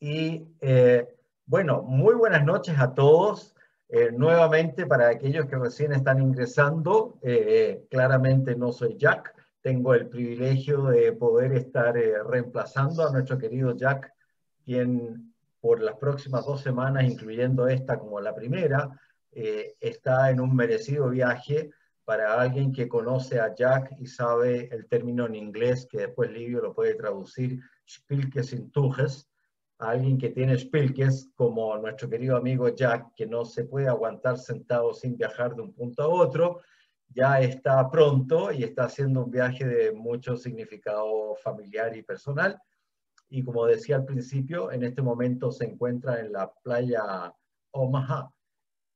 Y bueno, muy buenas noches a todos. Nuevamente, para aquellos que recién están ingresando, claramente no soy Jack. Tengo el privilegio de poder estar reemplazando a nuestro querido Jack, quien por las próximas 2 semanas, incluyendo esta como la primera, está en un merecido viaje. Para alguien que conoce a Jack y sabe el término en inglés, que después Livio lo puede traducir, Spilkes in Tuches, a alguien que tiene Spilkes, como nuestro querido amigo Jack, que no se puede aguantar sentado sin viajar de un punto a otro, ya está pronto y está haciendo un viaje de mucho significado familiar y personal. Y como decía al principio, en este momento se encuentra en la playa Omaha,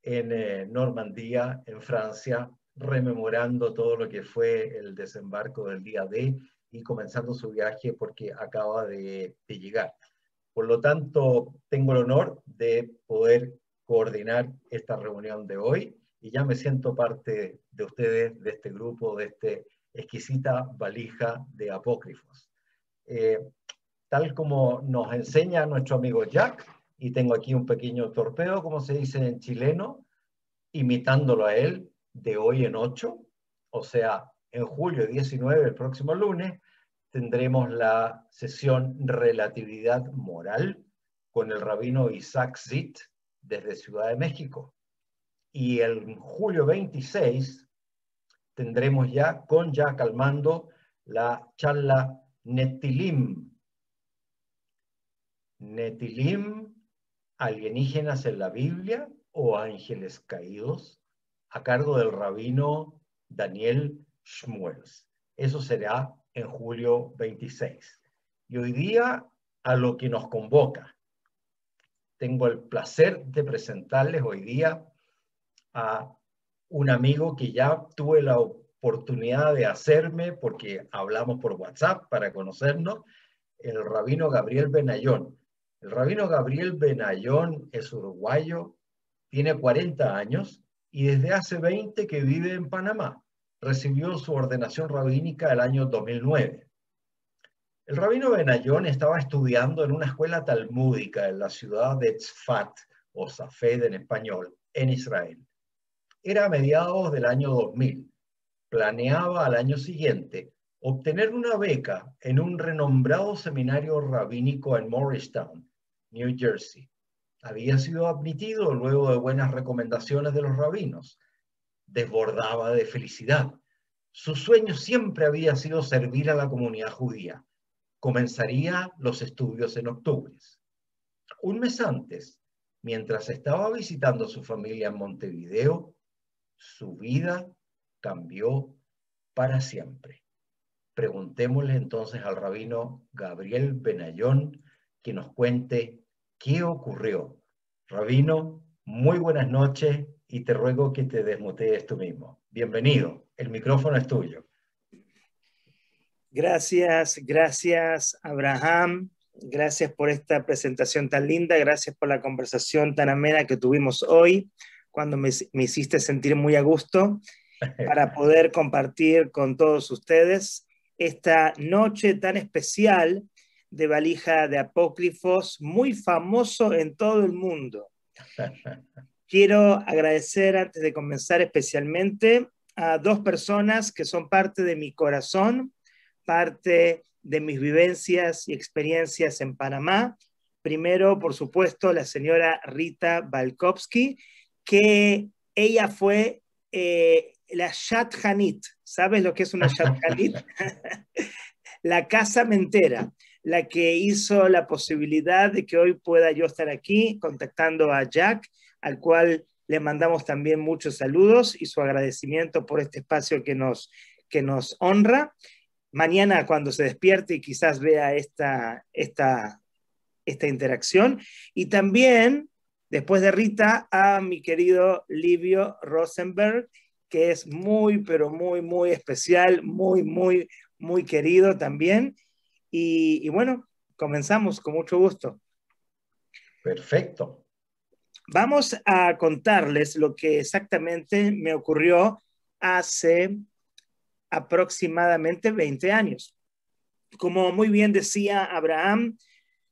en Normandía, en Francia, rememorando todo lo que fue el desembarco del día D y comenzando su viaje porque acaba de llegar. Por lo tanto, tengo el honor de poder coordinar esta reunión de hoy y ya me siento parte de ustedes, de este grupo, de esta exquisita valija de apócrifos. Tal como nos enseña nuestro amigo Jack, y tengo aquí un pequeño torpeo, como se dice en chileno, imitándolo a él, de hoy en 8, o sea, en julio 19, el próximo lunes, tendremos la sesión Relatividad Moral con el rabino Isaac Zit desde Ciudad de México. Y el julio 26 tendremos ya con Jack al mando la charla Netilim. Netilim, alienígenas en la Biblia o ángeles caídos, a cargo del rabino Daniel Shmuels. Eso será en julio 26. Y hoy día, a lo que nos convoca, tengo el placer de presentarles hoy día a un amigo que ya tuve la oportunidad de hacerme, porque hablamos por WhatsApp para conocernos, el rabino Gabriel Benayón. El rabino Gabriel Benayón es uruguayo, tiene 40 años y desde hace 20 que vive en Panamá. Recibió su ordenación rabínica el año 2009. El rabino Benayón estaba estudiando en una escuela talmúdica en la ciudad de Tzfat, o Safed en español, en Israel. Era a mediados del año 2000. Planeaba al año siguiente obtener una beca en un renombrado seminario rabínico en Morristown, New Jersey. Había sido admitido luego de buenas recomendaciones de los rabinos. Desbordaba de felicidad. Su sueño siempre había sido servir a la comunidad judía. Comenzaría los estudios en octubre. Un mes antes, mientras estaba visitando a su familia en Montevideo, su vida cambió para siempre. Preguntémosle entonces al rabino Gabriel Benayón que nos cuente qué ocurrió. Rabino, muy buenas noches y te ruego que te desmutees tú mismo. Bienvenido, el micrófono es tuyo. Gracias, Abraham. Gracias por esta presentación tan linda. Gracias por la conversación tan amena que tuvimos hoy, cuando me hiciste sentir muy a gusto para poder compartir con todos ustedes esta noche tan especial de valija de apócrifos, muy famoso en todo el mundo. Quiero agradecer, antes de comenzar, especialmente a dos personas que son parte de mi corazón, parte de mis vivencias y experiencias en Panamá. Primero, por supuesto, la señora Rita Balkovsky, que ella fue la Shadchanit. ¿Sabes lo que es una Shadchanit? La casamentera, la que hizo la posibilidad de que hoy pueda yo estar aquí contactando a Jack, al cual le mandamos también muchos saludos y su agradecimiento por este espacio que nos honra. Mañana, cuando se despierte y quizás vea esta interacción. Y también, después de Rita, a mi querido Livio Rosenberg, que es muy, pero muy, muy especial, muy querido también. Y bueno, comenzamos con mucho gusto. Perfecto. Vamos a contarles lo que exactamente me ocurrió hace aproximadamente 20 años. Como muy bien decía Abraham,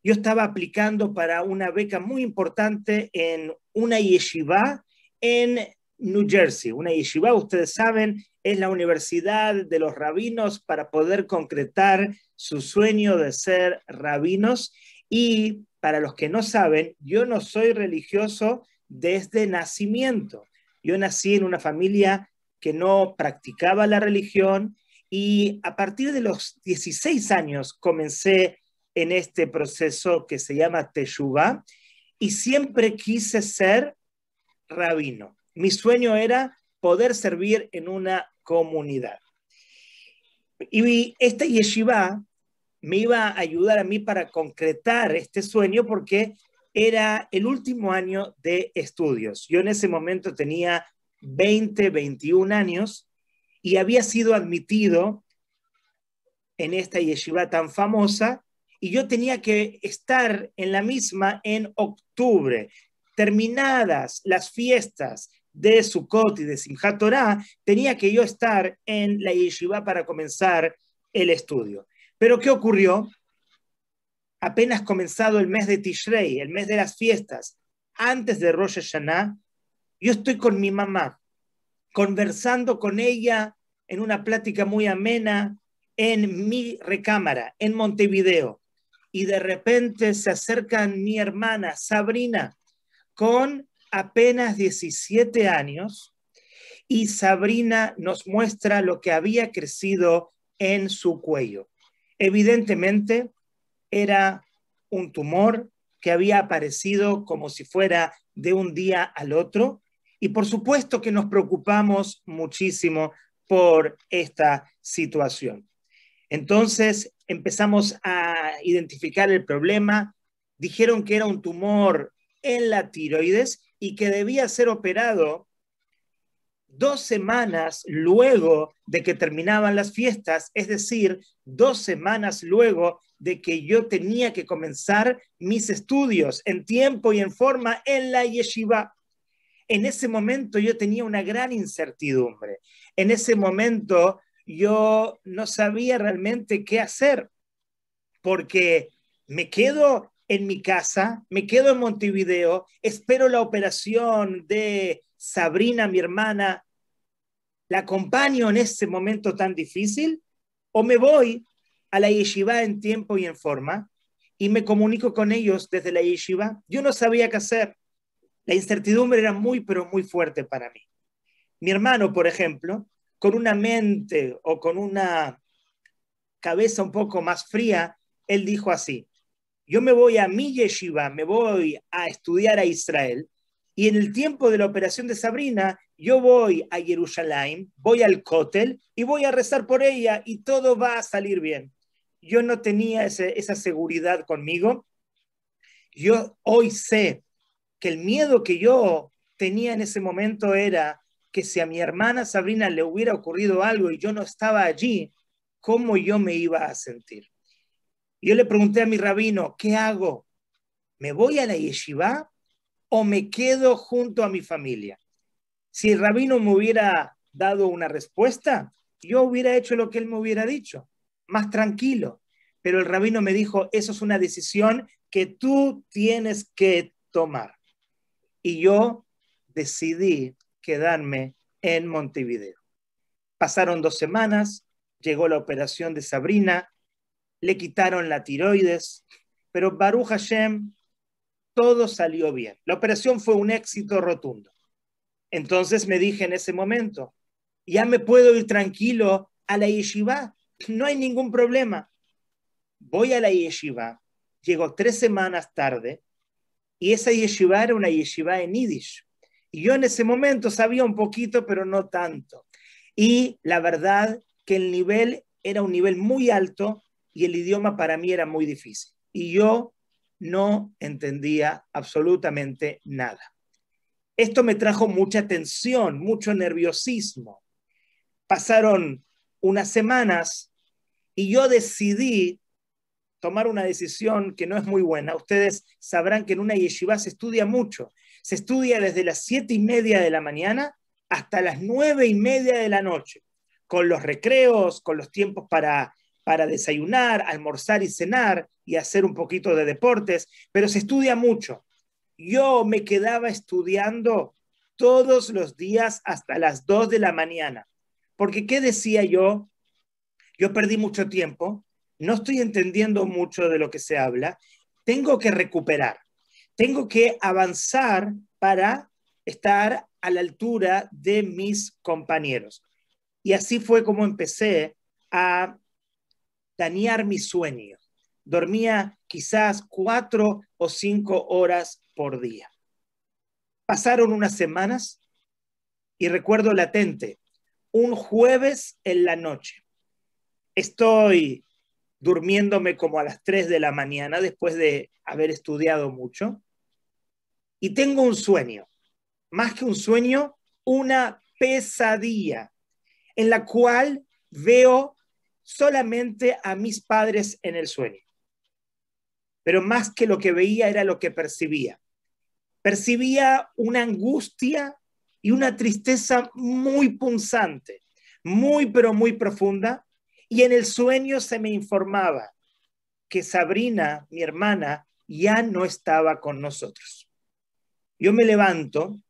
yo estaba aplicando para una beca muy importante en una yeshiva en New Jersey. Una yeshiva, ustedes saben, es la universidad de los rabinos para poder concretar su sueño de ser rabinos. Y para los que no saben, yo no soy religioso desde nacimiento. Yo nací en una familia que no practicaba la religión y a partir de los 16 años comencé en este proceso que se llama Teshuvá y siempre quise ser rabino. Mi sueño era poder servir en una comunidad. Y esta yeshiva me iba a ayudar a mí para concretar este sueño porque era el último año de estudios. Yo en ese momento tenía 20, 21 años y había sido admitido en esta yeshiva tan famosa y yo tenía que estar en la misma en octubre. Terminadas las fiestas de Sukkot y de Simchat Torah, tenía que yo estar en la yeshiva para comenzar el estudio. Pero ¿qué ocurrió? Apenas comenzado el mes de Tishrei, el mes de las fiestas, antes de Rosh Hashanah, yo estoy con mi mamá, conversando con ella en una plática muy amena en mi recámara, en Montevideo. Y de repente se acerca mi hermana Sabrina, con apenas 17 años, y Sabrina nos muestra lo que había crecido en su cuello. Evidentemente, era un tumor que había aparecido como si fuera de un día al otro, y por supuesto que nos preocupamos muchísimo por esta situación. Entonces empezamos a identificar el problema, dijeron que era un tumor en la tiroides y que debía ser operado 2 semanas luego de que terminaban las fiestas, es decir, 2 semanas luego de que yo tenía que comenzar mis estudios en tiempo y en forma en la yeshiva. En ese momento yo tenía una gran incertidumbre. En ese momento yo no sabía realmente qué hacer, porque me quedo en mi casa, me quedo en Montevideo, espero la operación de Sabrina, mi hermana, la acompaño en ese momento tan difícil, o me voy a la yeshiva en tiempo y en forma y me comunico con ellos desde la yeshiva. Yo no sabía qué hacer. La incertidumbre era muy, pero muy fuerte para mí. Mi hermano, por ejemplo, con una mente o con una cabeza un poco más fría, él dijo así: yo me voy a mi yeshiva, me voy a estudiar a Israel, y en el tiempo de la operación de Sabrina, yo voy a Jerusalén, voy al Kotel y voy a rezar por ella y todo va a salir bien. Yo no tenía esa seguridad conmigo. Yo hoy sé que el miedo que yo tenía en ese momento era que si a mi hermana Sabrina le hubiera ocurrido algo y yo no estaba allí, ¿cómo yo me iba a sentir? Yo le pregunté a mi rabino, ¿qué hago? ¿Me voy a la yeshiva o me quedo junto a mi familia? Si el rabino me hubiera dado una respuesta, yo hubiera hecho lo que él me hubiera dicho, más tranquilo. Pero el rabino me dijo, eso es una decisión que tú tienes que tomar. Y yo decidí quedarme en Montevideo. Pasaron 2 semanas, llegó la operación de Sabrina, le quitaron la tiroides, pero Baruch Hashem, todo salió bien. La operación fue un éxito rotundo. Entonces me dije en ese momento, ya me puedo ir tranquilo a la yeshiva, no hay ningún problema. Voy a la yeshiva, llego 3 semanas tarde, y esa yeshiva era una yeshiva en Yiddish. Y yo en ese momento sabía un poquito, pero no tanto. Y la verdad que el nivel era un nivel muy alto y el idioma para mí era muy difícil. Y yo no entendía absolutamente nada. Esto me trajo mucha tensión, mucho nerviosismo. Pasaron unas semanas y yo decidí tomar una decisión que no es muy buena. Ustedes sabrán que en una yeshiva se estudia mucho. Se estudia desde las 7:30 de la mañana hasta las 9:30 de la noche, con los recreos, con los tiempos para para desayunar, almorzar y cenar y hacer un poquito de deportes, pero se estudia mucho. Yo me quedaba estudiando todos los días hasta las 2 de la mañana. Porque, ¿qué decía yo? Yo perdí mucho tiempo, no estoy entendiendo mucho de lo que se habla, tengo que recuperar, tengo que avanzar para estar a la altura de mis compañeros. Y así fue como empecé a dañar mi sueño. Dormía quizás 4 o 5 horas por día. Pasaron unas semanas y recuerdo latente, un jueves en la noche. Estoy durmiéndome como a las 3 de la mañana después de haber estudiado mucho y tengo un sueño, más que un sueño, una pesadilla en la cual veo solamente a mis padres en el sueño. Pero más que lo que veía era lo que percibía. Percibía una angustia y una tristeza muy punzante, muy pero muy profunda, y en el sueño se me informaba que Sabrina, mi hermana, ya no estaba con nosotros. Yo me levanto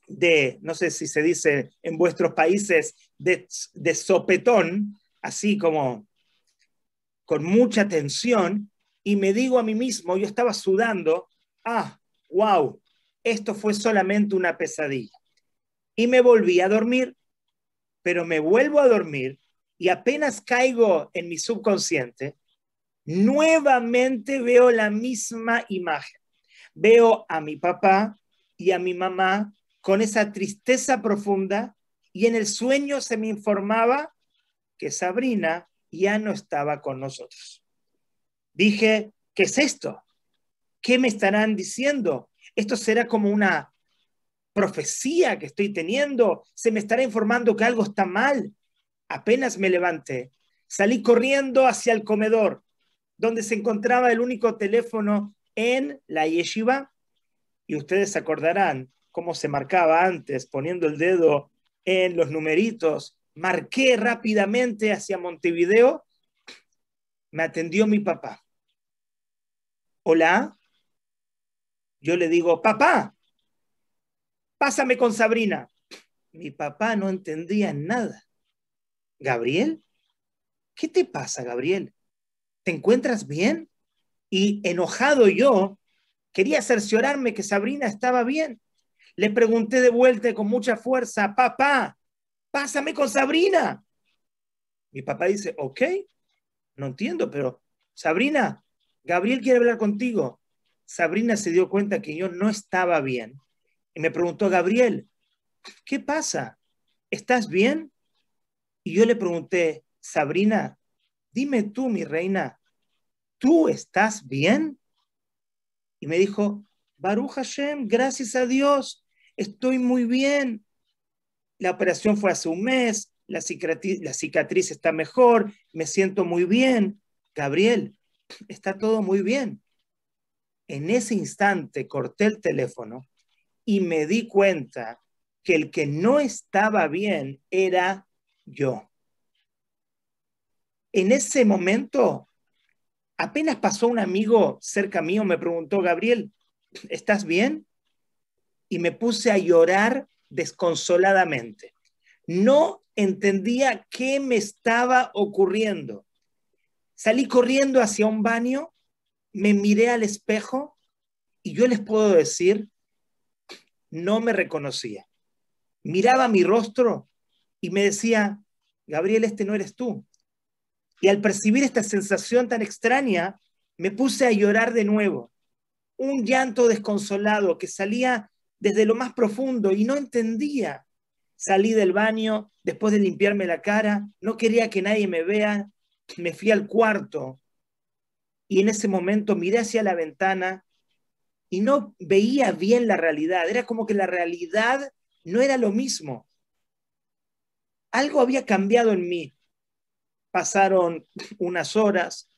de, no sé si se dice en vuestros países, de sopetón, así como con mucha tensión, y me digo a mí mismo, yo estaba sudando, wow, esto fue solamente una pesadilla. Y me volví a dormir, pero me vuelvo a dormir y apenas caigo en mi subconsciente, nuevamente veo la misma imagen. Veo a mi papá y a mi mamá con esa tristeza profunda y en el sueño se me informaba que Sabrina ya no estaba con nosotros. Dije, ¿qué es esto? ¿Qué me estarán diciendo? ¿Esto será como una profecía que estoy teniendo? ¿Se me estará informando que algo está mal? Apenas me levanté, salí corriendo hacia el comedor, donde se encontraba el único teléfono en la yeshiva, y ustedes se acordarán cómo se marcaba antes, poniendo el dedo en los numeritos. Marqué rápidamente hacia Montevideo, me atendió mi papá. Hola, yo le digo, papá, pásame con Sabrina. Mi papá no entendía nada. ¿Gabriel? ¿Qué te pasa, Gabriel? ¿Te encuentras bien? Y enojado yo, quería cerciorarme que Sabrina estaba bien. Le pregunté de vuelta con mucha fuerza, papá, pásame con Sabrina. Mi papá dice, ok, no entiendo, pero Sabrina, Gabriel quiere hablar contigo. Sabrina se dio cuenta que yo no estaba bien y me preguntó, Gabriel, ¿qué pasa? ¿Estás bien? Y yo le pregunté, Sabrina, dime tú, mi reina, ¿tú estás bien? Y me dijo, Baruch Hashem, gracias a Dios, estoy muy bien. La operación fue hace un mes, la cicatriz está mejor, me siento muy bien. Gabriel, está todo muy bien. En ese instante corté el teléfono y me di cuenta que el que no estaba bien era yo. En ese momento, apenas pasó un amigo cerca mío, me preguntó, Gabriel, ¿estás bien? Y me puse a llorar desconsoladamente. No entendía qué me estaba ocurriendo. Salí corriendo hacia un baño, me miré al espejo y yo les puedo decir, no me reconocía. Miraba mi rostro y me decía, Gabriel, este no eres tú. Y al percibir esta sensación tan extraña, me puse a llorar de nuevo. Un llanto desconsolado que salía desde lo más profundo y no entendía. Salí del baño después de limpiarme la cara, no quería que nadie me vea, me fui al cuarto y en ese momento miré hacia la ventana y no veía bien la realidad. Era como que la realidad no era lo mismo. Algo había cambiado en mí. Pasaron unas horas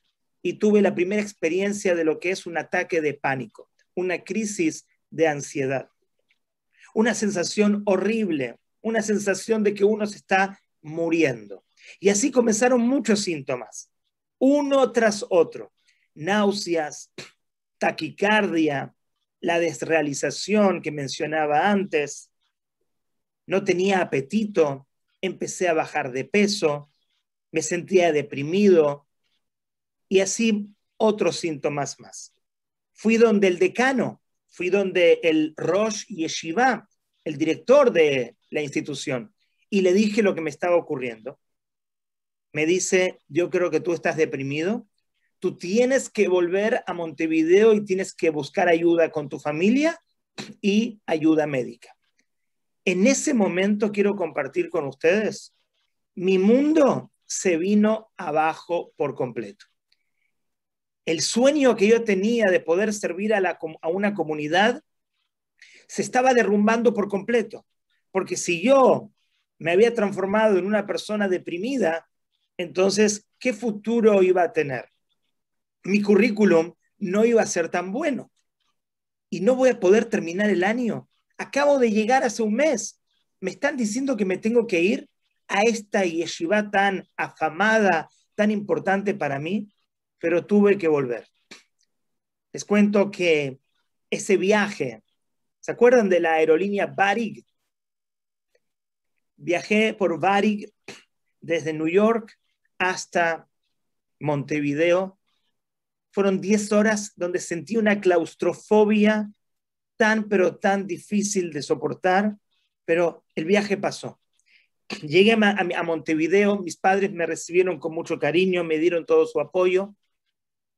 y tuve la primera experiencia de lo que es un ataque de pánico, una crisis de ansiedad, una sensación horrible, una sensación de que uno se está muriendo. Y así comenzaron muchos síntomas. uno tras otro. Náuseas, taquicardia, la desrealización que mencionaba antes, no tenía apetito, empecé a bajar de peso, me sentía deprimido y así otros síntomas más. Fui donde el decano, fui donde el Rosh Yeshiva, el director de la institución, y le dije lo que me estaba ocurriendo. Me dice, yo creo que tú estás deprimido, tú tienes que volver a Montevideo y tienes que buscar ayuda con tu familia y ayuda médica. En ese momento quiero compartir con ustedes, mi mundo se vino abajo por completo. El sueño que yo tenía de poder servir a una comunidad se estaba derrumbando por completo, porque si yo me había transformado en una persona deprimida, entonces, ¿qué futuro iba a tener? Mi currículum no iba a ser tan bueno y no voy a poder terminar el año. Acabo de llegar hace un mes. Me están diciendo que me tengo que ir a esta yeshiva tan afamada, tan importante para mí, pero tuve que volver. Les cuento que ese viaje, ¿se acuerdan de la aerolínea Varig? Viajé por Varig desde New York hasta Montevideo. Fueron 10 horas donde sentí una claustrofobia tan, pero tan difícil de soportar, pero el viaje pasó. Llegué a Montevideo, mis padres me recibieron con mucho cariño, me dieron todo su apoyo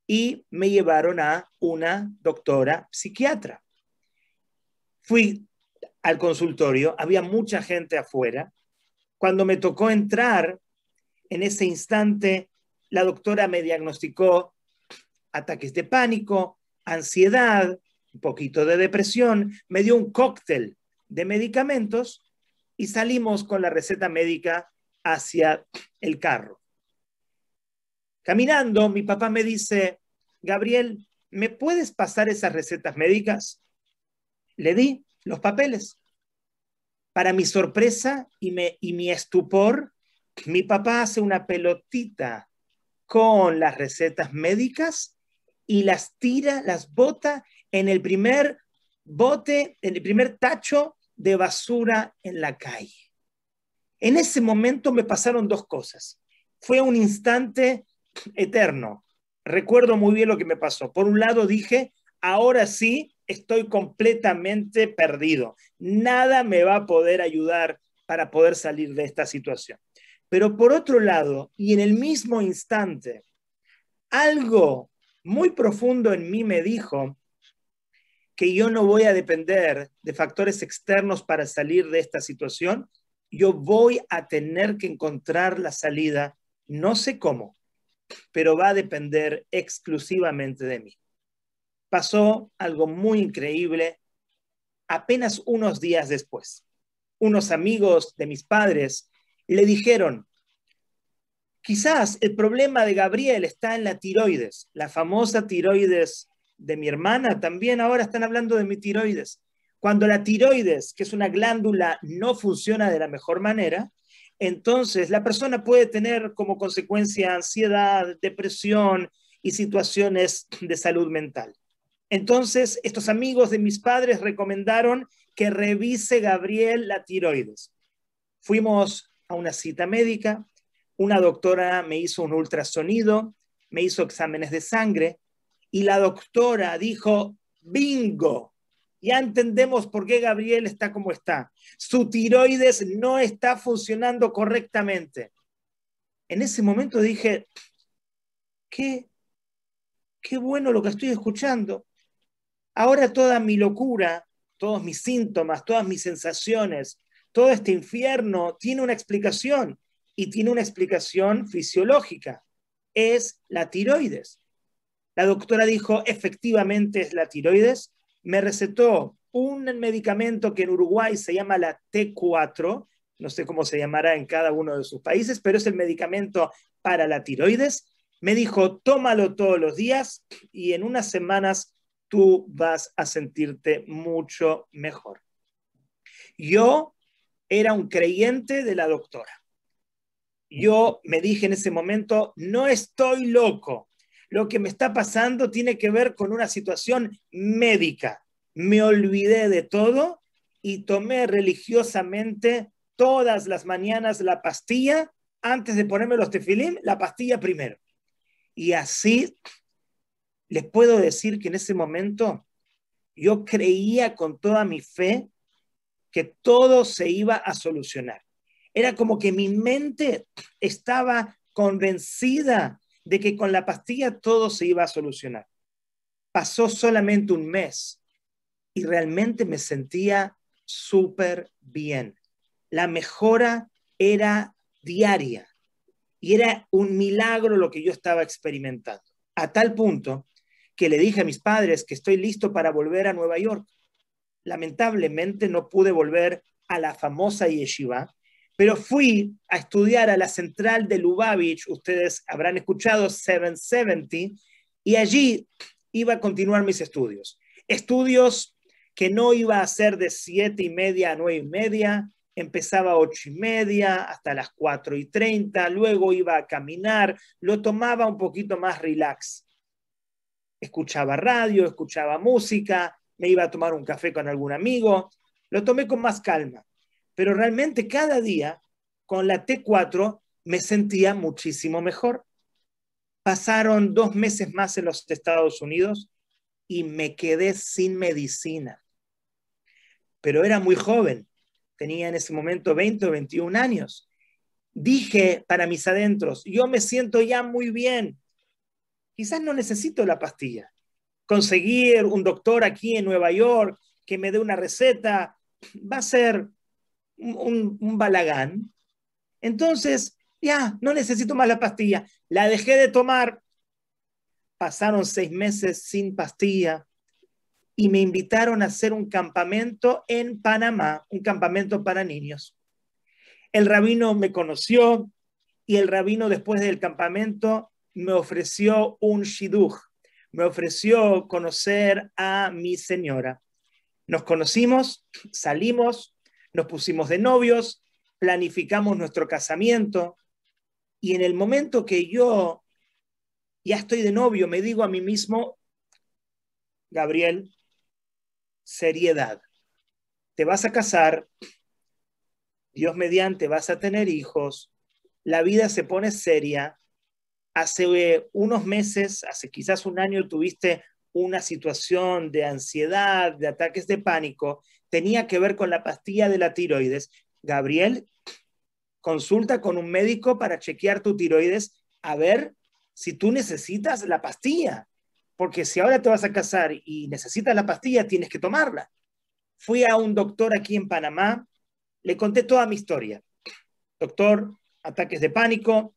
y me llevaron a una doctora psiquiatra. Fui al consultorio, había mucha gente afuera. Cuando me tocó entrar, en ese instante, la doctora me diagnosticó ataques de pánico, ansiedad, un poquito de depresión, me dio un cóctel de medicamentos y salimos con la receta médica hacia el carro. Caminando, mi papá me dice, Gabriel, ¿me puedes pasar esas recetas médicas? Le di los papeles. Para mi sorpresa y mi estupor, mi papá hace una pelotita con las recetas médicas y las tira, las bota en el primer bote, en el primer tacho de basura en la calle. En ese momento me pasaron dos cosas. Fue un instante eterno. Recuerdo muy bien lo que me pasó. Por un lado dije, ahora sí estoy completamente perdido. Nada me va a poder ayudar para poder salir de esta situación. Pero por otro lado, y en el mismo instante, algo muy profundo en mí me dijo que yo no voy a depender de factores externos para salir de esta situación. Yo voy a tener que encontrar la salida, no sé cómo, pero va a depender exclusivamente de mí. Pasó algo muy increíble apenas unos días después. Unos amigos de mis padres le dijeron, quizás el problema de Gabriel está en la tiroides, la famosa tiroides de mi hermana, también ahora están hablando de mi tiroides. Cuando la tiroides, que es una glándula, no funciona de la mejor manera, entonces la persona puede tener como consecuencia ansiedad, depresión y situaciones de salud mental. Entonces, estos amigos de mis padres recomendaron que revise Gabriel la tiroides. Fuimos a una cita médica, una doctora me hizo un ultrasonido, me hizo exámenes de sangre y la doctora dijo, bingo, ya entendemos por qué Gabriel está como está. Su tiroides no está funcionando correctamente. En ese momento dije, qué bueno lo que estoy escuchando. Ahora toda mi locura, todos mis síntomas, todas mis sensaciones, todo este infierno tiene una explicación y tiene una explicación fisiológica. Es la tiroides. La doctora dijo, efectivamente es la tiroides. Me recetó un medicamento que en Uruguay se llama la T4, no sé cómo se llamará en cada uno de sus países, pero es el medicamento para la tiroides. Me dijo, tómalo todos los días y en unas semanas tú vas a sentirte mucho mejor. Yo era un creyente de la doctora. yo me dije en ese momento, no estoy loco. Lo que me está pasando tiene que ver con una situación médica. Me olvidé de todo y tomé religiosamente todas las mañanas la pastilla, antes de ponerme los tefilín, la pastilla primero. Y así les puedo decir que en ese momento yo creía con toda mi fe que todo se iba a solucionar. Era como que mi mente estaba convencida de que con la pastilla todo se iba a solucionar. Pasó solamente un mes y realmente me sentía súper bien. La mejora era diaria y era un milagro lo que yo estaba experimentando. A tal punto que le dije a mis padres que estoy listo para volver a Nueva York. Lamentablemente no pude volver a la famosa yeshiva, pero fui a estudiar a la central de Lubavitch, ustedes habrán escuchado 770, y allí iba a continuar mis estudios. Estudios que no iba a ser de 7:30 a 9:30, empezaba a 8:30 hasta las 4:30, luego iba a caminar, lo tomaba un poquito más relax. Escuchaba radio, escuchaba música, me iba a tomar un café con algún amigo, lo tomé con más calma, pero realmente cada día con la T4 me sentía muchísimo mejor. Pasaron 2 meses más en los Estados Unidos y me quedé sin medicina, pero era muy joven, tenía en ese momento 20 o 21 años. Dije para mis adentros, yo me siento ya muy bien, quizás no necesito la pastilla. Conseguir un doctor aquí en Nueva York que me dé una receta va a ser un balagán. Entonces, ya, no necesito más la pastilla. La dejé de tomar. Pasaron 6 meses sin pastilla y me invitaron a hacer un campamento en Panamá, un campamento para niños. El rabino me conoció y el rabino después del campamento me ofreció un shidduch. Me ofreció conocer a mi señora. Nos conocimos, salimos, nos pusimos de novios, planificamos nuestro casamiento y en el momento que yo ya estoy de novio, me digo a mí mismo, Gabriel, seriedad. Te vas a casar, Dios mediante vas a tener hijos, la vida se pone seria. Hace unos meses, hace quizás un año, tuviste una situación de ansiedad, de ataques de pánico, tenía que ver con la pastilla de la tiroides. Gabriel, consulta con un médico para chequear tu tiroides a ver si tú necesitas la pastilla, porque si ahora te vas a casar y necesitas la pastilla, tienes que tomarla. Fui a un doctor aquí en Panamá, le conté toda mi historia. Doctor, ataques de pánico,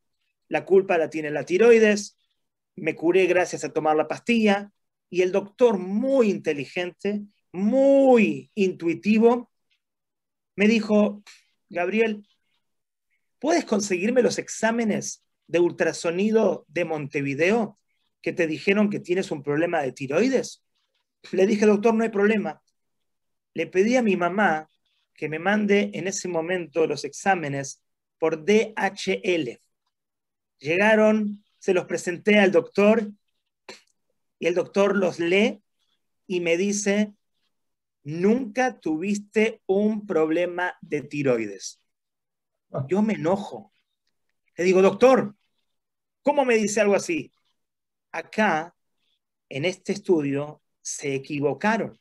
la culpa la tiene la tiroides, me curé gracias a tomar la pastilla, y el doctor, muy inteligente, muy intuitivo, me dijo, Gabriel, ¿puedes conseguirme los exámenes de ultrasonido de Montevideo que te dijeron que tienes un problema de tiroides? Le dije, doctor, no hay problema. Le pedí a mi mamá que me mande en ese momento los exámenes por DHL. Llegaron, se los presenté al doctor y el doctor los lee y me dice, nunca tuviste un problema de tiroides. Yo me enojo. Le digo, doctor, ¿cómo me dice algo así? Acá, en este estudio, se equivocaron.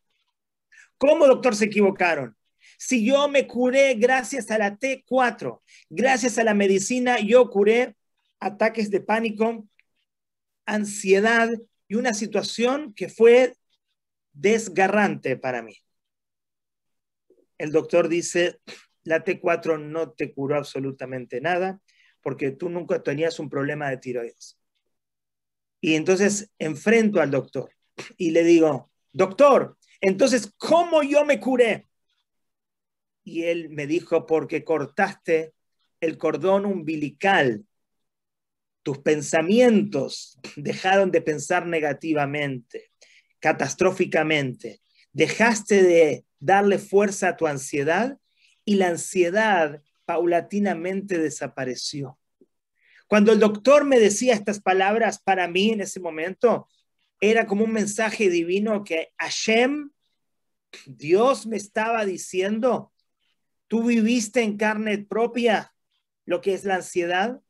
¿Cómo, doctor, se equivocaron? Si yo me curé gracias a la T4, gracias a la medicina, yo curé ataques de pánico, ansiedad y una situación que fue desgarrante para mí. El doctor dice, la T4 no te curó absolutamente nada porque tú nunca tenías un problema de tiroides. Y entonces enfrento al doctor y le digo, doctor, entonces, ¿cómo yo me curé? Y él me dijo, porque cortaste el cordón umbilical. Tus pensamientos dejaron de pensar negativamente, catastróficamente. Dejaste de darle fuerza a tu ansiedad y la ansiedad paulatinamente desapareció. Cuando el doctor me decía estas palabras, para mí en ese momento era como un mensaje divino que Hashem, Dios me estaba diciendo, tú viviste en carne propia lo que es la ansiedad,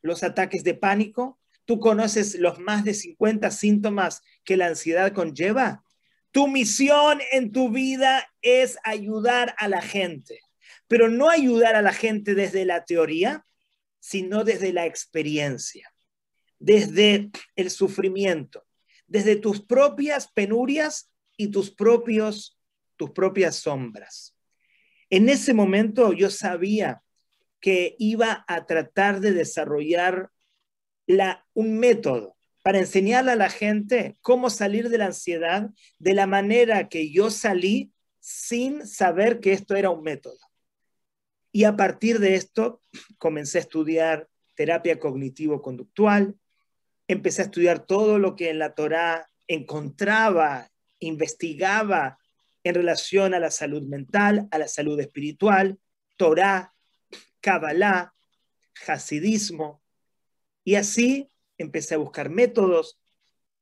los ataques de pánico, tú conoces los más de 50 síntomas que la ansiedad conlleva. Tu misión en tu vida es ayudar a la gente, pero no ayudar a la gente desde la teoría, sino desde la experiencia, desde el sufrimiento, desde tus propias penurias y tus propias sombras. En ese momento yo sabía que iba a tratar de desarrollar un método para enseñarle a la gente cómo salir de la ansiedad de la manera que yo salí sin saber que esto era un método. Y a partir de esto comencé a estudiar terapia cognitivo-conductual, empecé a estudiar todo lo que en la Torá encontraba, investigaba en relación a la salud mental, a la salud espiritual, Torá, Kabbalah, Hasidismo, y así empecé a buscar métodos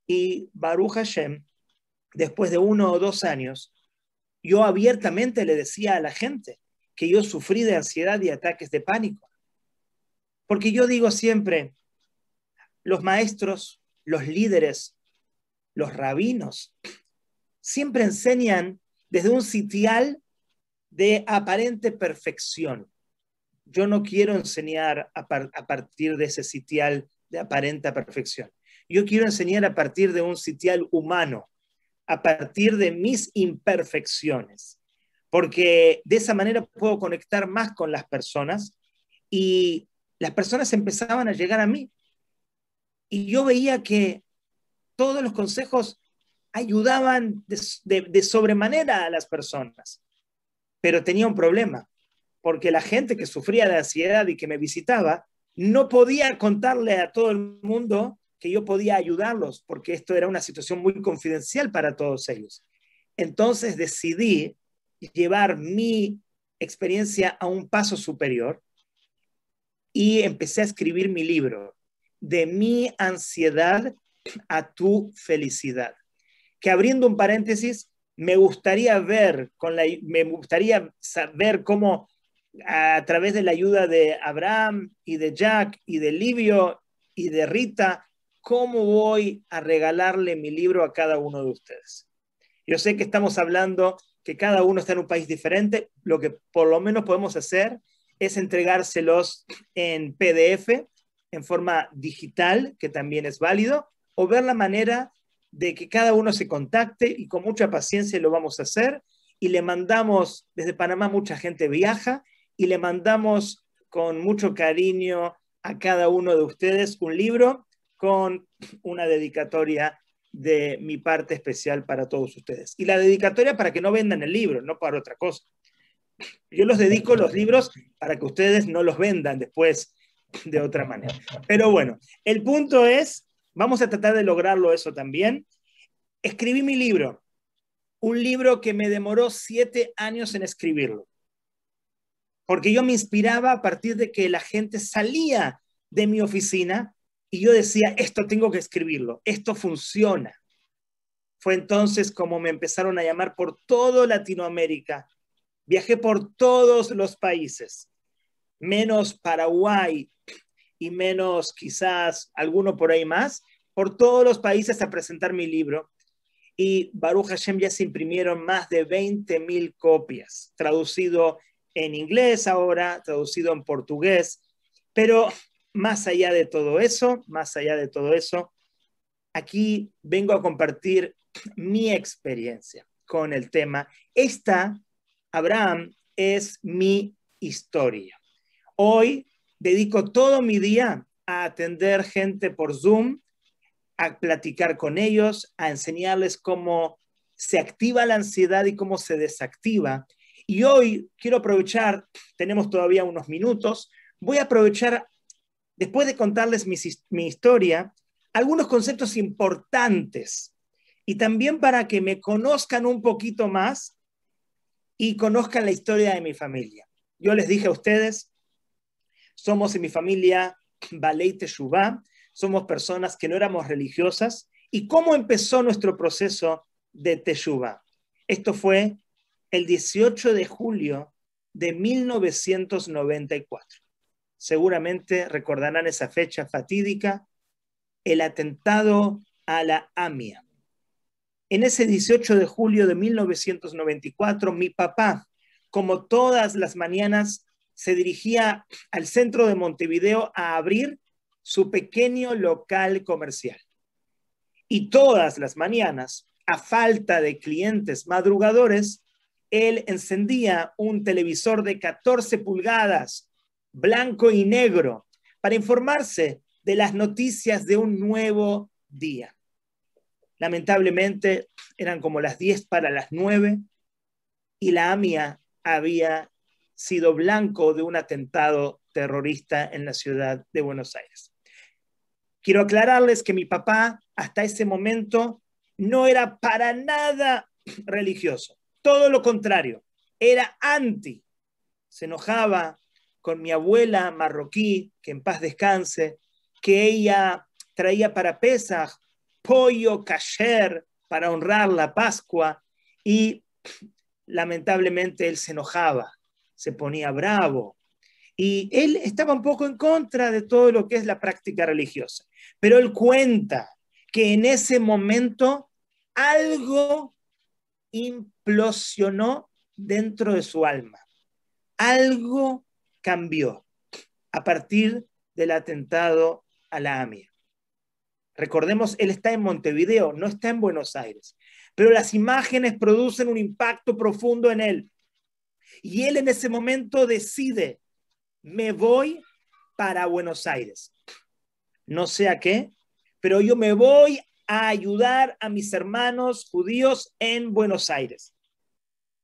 y Baruch Hashem, después de 1 o 2 años, yo abiertamente le decía a la gente que yo sufrí de ansiedad y ataques de pánico. Porque yo digo siempre, los maestros, los líderes, los rabinos, siempre enseñan desde un sitial de aparente perfección. Yo no quiero enseñar a partir de ese sitial de aparente perfección. Yo quiero enseñar a partir de un sitial humano, a partir de mis imperfecciones, porque de esa manera puedo conectar más con las personas y las personas empezaban a llegar a mí. Y yo veía que todos los consejos ayudaban de sobremanera a las personas, pero tenía un problema, porque la gente que sufría de ansiedad y que me visitaba no podía contarle a todo el mundo que yo podía ayudarlos, porque esto era una situación muy confidencial para todos ellos. Entonces decidí llevar mi experiencia a un paso superior y empecé a escribir mi libro, De mi ansiedad a tu felicidad. Que abriendo un paréntesis, me gustaría ver cómo a través de la ayuda de Abraham y de Jack y de Livio y de Rita, cómo voy a regalarle mi libro a cada uno de ustedes. Yo sé que estamos hablando que cada uno está en un país diferente, lo que por lo menos podemos hacer es entregárselos en PDF, en forma digital, que también es válido, o ver la manera de que cada uno se contacte y con mucha paciencia lo vamos a hacer y le mandamos, desde Panamá mucha gente viaja y le mandamos con mucho cariño a cada uno de ustedes un libro con una dedicatoria de mi parte especial para todos ustedes. Y la dedicatoria para que no vendan el libro, no para otra cosa. Yo los dedico los libros para que ustedes no los vendan después de otra manera. Pero bueno, el punto es, vamos a tratar de lograrlo eso también. Escribí mi libro, un libro que me demoró 7 años en escribirlo, porque yo me inspiraba a partir de que la gente salía de mi oficina y yo decía, esto tengo que escribirlo, esto funciona. Fue entonces como me empezaron a llamar por toda Latinoamérica. Viajé por todos los países, menos Paraguay y menos quizás alguno por ahí más, por todos los países a presentar mi libro. Y Baruch Hashem ya se imprimieron más de 20,000 copias, traducido en inglés ahora, traducido en portugués, pero más allá de todo eso, aquí vengo a compartir mi experiencia con el tema. Esta, Abraham, es mi historia. Hoy dedico todo mi día a atender gente por Zoom, a platicar con ellos, a enseñarles cómo se activa la ansiedad y cómo se desactiva. Y hoy quiero aprovechar, tenemos todavía unos minutos, voy a aprovechar, después de contarles mi historia, algunos conceptos importantes y también para que me conozcan un poquito más y conozcan la historia de mi familia. Yo les dije a ustedes, somos en mi familia Balei Teshuvá, somos personas que no éramos religiosas. ¿Y cómo empezó nuestro proceso de Teshuvá? Esto fue el 18 de julio de 1994. Seguramente recordarán esa fecha fatídica, el atentado a la AMIA. En ese 18 de julio de 1994, mi papá, como todas las mañanas, se dirigía al centro de Montevideo a abrir su pequeño local comercial. Y todas las mañanas, a falta de clientes madrugadores, él encendía un televisor de 14 pulgadas, blanco y negro, para informarse de las noticias de un nuevo día. Lamentablemente, eran como las 10 para las 9 y la AMIA había sido blanco de un atentado terrorista en la ciudad de Buenos Aires. Quiero aclararles que mi papá hasta ese momento no era para nada religioso. Todo lo contrario, era anti. Se enojaba con mi abuela marroquí, que en paz descanse, que ella traía para Pesaj pollo kasher para honrar la Pascua y lamentablemente él se enojaba, se ponía bravo. Y él estaba un poco en contra de todo lo que es la práctica religiosa. Pero él cuenta que en ese momento algo implosionó dentro de su alma. Algo cambió a partir del atentado a la AMIA. Recordemos, él está en Montevideo, no está en Buenos Aires. Pero las imágenes producen un impacto profundo en él. Y él en ese momento decide: me voy para Buenos Aires. No sé a qué, pero yo me voy a ayudar a mis hermanos judíos en Buenos Aires.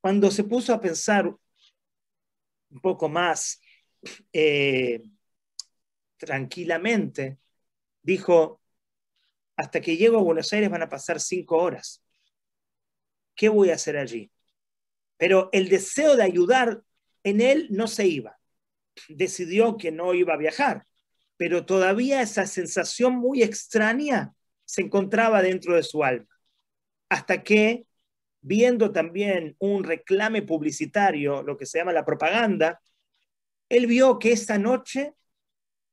Cuando se puso a pensar un poco más tranquilamente, dijo: hasta que llego a Buenos Aires van a pasar 5 horas. ¿Qué voy a hacer allí? Pero el deseo de ayudar en él no se iba. Decidió que no iba a viajar, pero todavía esa sensación muy extraña se encontraba dentro de su alma. Hasta que, viendo también un reclame publicitario, lo que se llama la propaganda, él vio que esa noche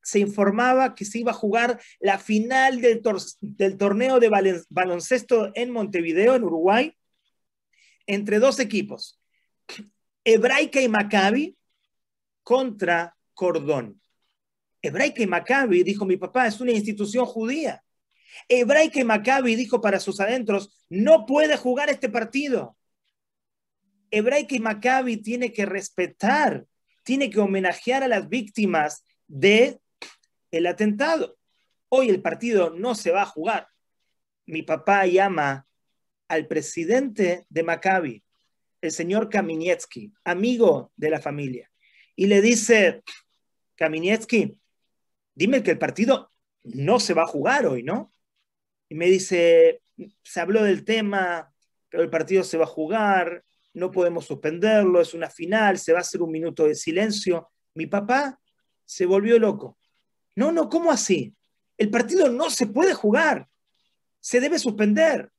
se informaba que se iba a jugar la final del torneo de baloncesto en Montevideo, en Uruguay, entre 2 equipos, Hebraica y Maccabi contra Cordón. Hebraica y Maccabi, dijo mi papá, es una institución judía. Hebraica y Maccabi dijo para sus adentros: no puede jugar este partido. Hebraica y Maccabi tiene que respetar, tiene que homenajear a las víctimas del atentado. Hoy el partido no se va a jugar. Mi papá llama al presidente de Maccabi, el señor Kaminietzki, amigo de la familia, y le dice: Kaminietzki, dime que el partido no se va a jugar hoy, ¿no? Y me dice: se habló del tema, pero el partido se va a jugar, no podemos suspenderlo, es una final, se va a hacer un minuto de silencio. Mi papá se volvió loco. No, ¿cómo así? El partido no se puede jugar, se debe suspender.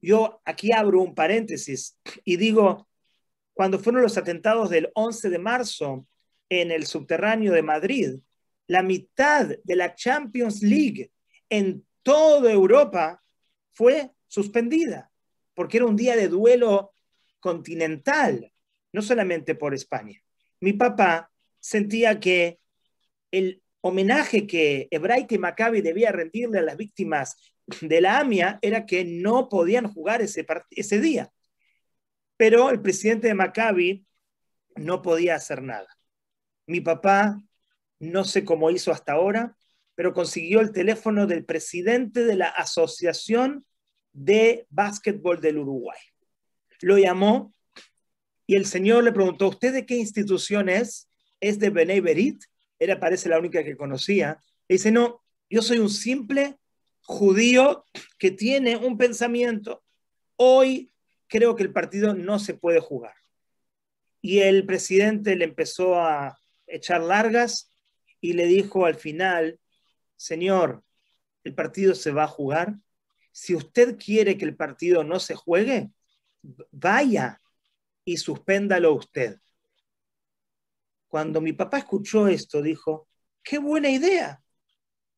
Yo aquí abro un paréntesis y digo: cuando fueron los atentados del 11 de marzo en el subterráneo de Madrid, la mitad de la Champions League en toda Europa fue suspendida, porque era un día de duelo continental, no solamente por España. Mi papá sentía que el homenaje que Hebraica y Maccabi debía rendirle a las víctimas de la AMIA era que no podían jugar ese día. Pero el presidente de Maccabi no podía hacer nada. Mi papá, no sé cómo hizo hasta ahora, pero consiguió el teléfono del presidente de la Asociación de Básquetbol del Uruguay. Lo llamó y el señor le preguntó: ¿usted de qué institución es? ¿Es de Bnei Berit? Era, parece, la única que conocía. Le dice: no, yo soy un simple judío que tiene un pensamiento. Hoy creo que el partido no se puede jugar. Y el presidente le empezó a echar largas y le dijo al final, señor, ¿el partido se va a jugar? Si usted quiere que el partido no se juegue, vaya y suspéndalo usted. Cuando mi papá escuchó esto, dijo, qué buena idea.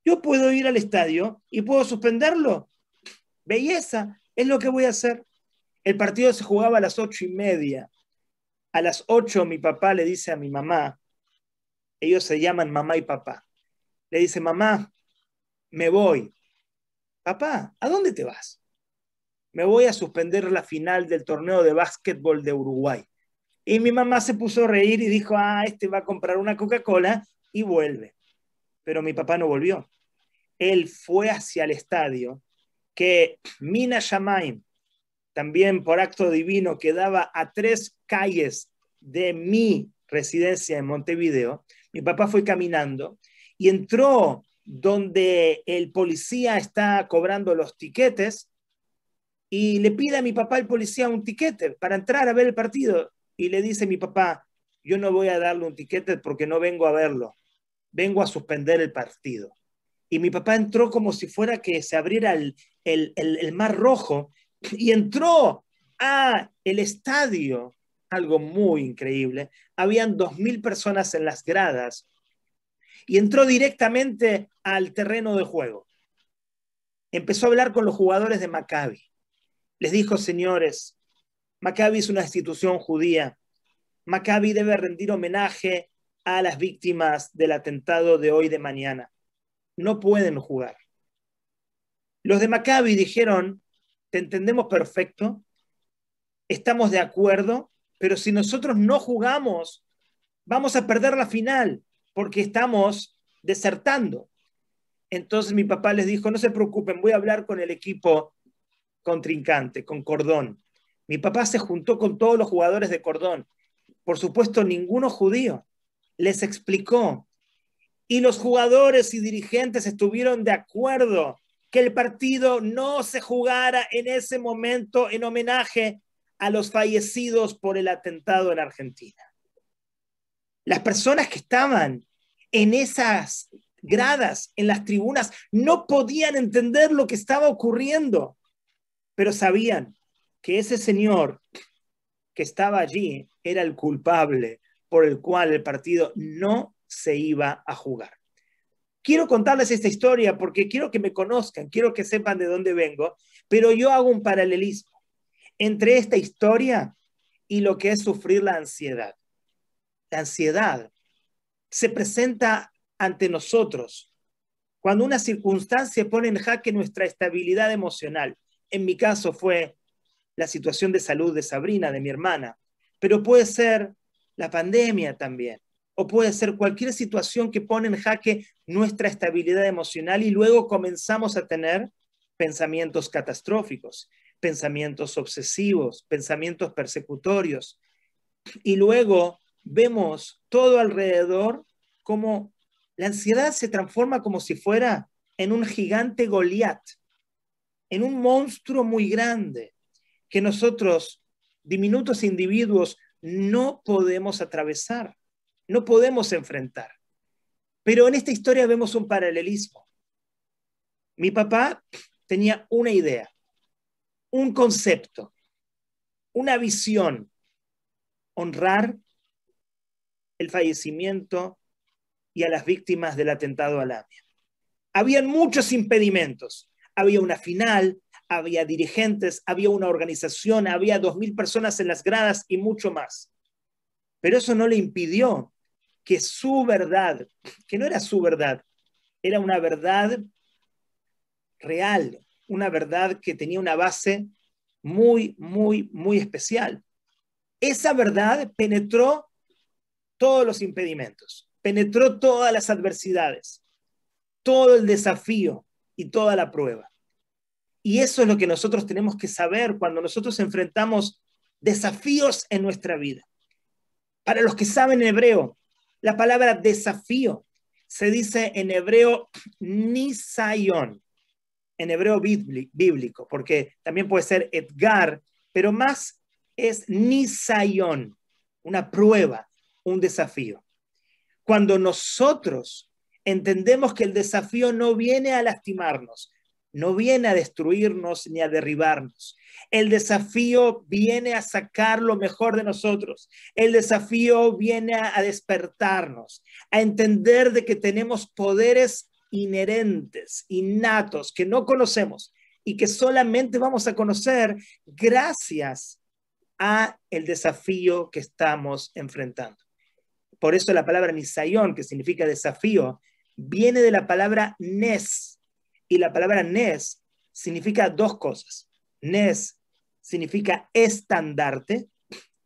Yo puedo ir al estadio y puedo suspenderlo. Belleza, es lo que voy a hacer. El partido se jugaba a las 8:30. A las 8 mi papá le dice a mi mamá, ellos se llaman mamá y papá, le dice, mamá, me voy. Papá, ¿a dónde te vas? Me voy a suspender la final del torneo de básquetbol de Uruguay. Y mi mamá se puso a reír y dijo, este va a comprar una Coca-Cola y vuelve. Pero mi papá no volvió. Él fue hacia el estadio, que Mina Shamaim, también por acto divino, quedaba a 3 calles de mi residencia en Montevideo. Mi papá fue caminando y entró donde el policía está cobrando los tiquetes y le pide a mi papá, el policía, un tiquete para entrar a ver el partido. Y le dice mi papá, yo no voy a darle un tiquete porque no vengo a verlo, vengo a suspender el partido. Y mi papá entró como si fuera que se abriera el mar rojo y entró a el estadio, algo muy increíble. Habían 2.000 personas en las gradas y entró directamente al terreno de juego. Empezó a hablar con los jugadores de Maccabi. Les dijo, señores, Maccabi es una institución judía. Maccabi debe rendir homenaje a las víctimas del atentado de hoy de mañana. No pueden jugar. Los de Maccabi dijeron, te entendemos perfecto, estamos de acuerdo, pero si nosotros no jugamos, vamos a perder la final porque estamos desertando. Entonces mi papá les dijo, no se preocupen, voy a hablar con el equipo contrincante, con Cordón. Mi papá se juntó con todos los jugadores de Cordón, por supuesto ninguno judío, les explicó y los jugadores y dirigentes estuvieron de acuerdo que el partido no se jugara en ese momento en homenaje a los fallecidos por el atentado en Argentina. Las personas que estaban en esas gradas, en las tribunas, no podían entender lo que estaba ocurriendo, pero sabían que ese señor que estaba allí era el culpable por el cual el partido no se iba a jugar. Quiero contarles esta historia porque quiero que me conozcan, quiero que sepan de dónde vengo, pero yo hago un paralelismo entre esta historia y lo que es sufrir la ansiedad. La ansiedad se presenta ante nosotros cuando una circunstancia pone en jaque nuestra estabilidad emocional. En mi caso fue la situación de salud de Sabrina, de mi hermana, pero puede ser la pandemia también, o puede ser cualquier situación que pone en jaque nuestra estabilidad emocional y luego comenzamos a tener pensamientos catastróficos, pensamientos obsesivos, pensamientos persecutorios, y luego vemos todo alrededor como la ansiedad se transforma como si fuera en un gigante Goliat, en un monstruo muy grande que nosotros, diminutos individuos, no podemos atravesar, no podemos enfrentar. Pero en esta historia vemos un paralelismo. Mi papá tenía una idea, un concepto, una visión, honrar el fallecimiento y a las víctimas del atentado al AMIA. Habían muchos impedimentos. Había una final, había dirigentes, había una organización, había 2.000 personas en las gradas y mucho más. Pero eso no le impidió que su verdad, que no era su verdad, era una verdad real, una verdad que tenía una base muy, muy, muy especial. Esa verdad penetró todos los impedimentos, penetró todas las adversidades, todo el desafío y toda la prueba. Y eso es lo que nosotros tenemos que saber cuando nosotros enfrentamos desafíos en nuestra vida. Para los que saben hebreo, la palabra desafío se dice en hebreo nisayon, en hebreo bíblico, porque también puede ser Edgar, pero más es nisayon, una prueba, un desafío. Cuando nosotros entendemos que el desafío no viene a lastimarnos, no viene a destruirnos ni a derribarnos. El desafío viene a sacar lo mejor de nosotros. El desafío viene a despertarnos, a entender de que tenemos poderes inherentes, innatos, que no conocemos y que solamente vamos a conocer gracias a el desafío que estamos enfrentando. Por eso la palabra nisayón, que significa desafío, viene de la palabra nes. Y la palabra nes significa dos cosas. Nes significa estandarte,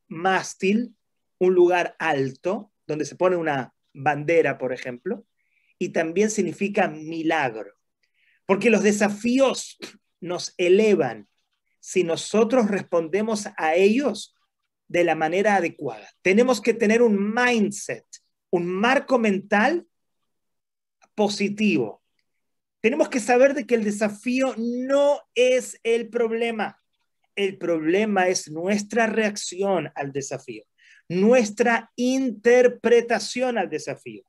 mástil, un lugar alto, donde se pone una bandera, por ejemplo, y también significa milagro. Porque los desafíos nos elevan si nosotros respondemos a ellos de la manera adecuada. Tenemos que tener un mindset, un marco mental positivo. Tenemos que saber de que el desafío no es el problema. El problema es nuestra reacción al desafío, nuestra interpretación al desafío.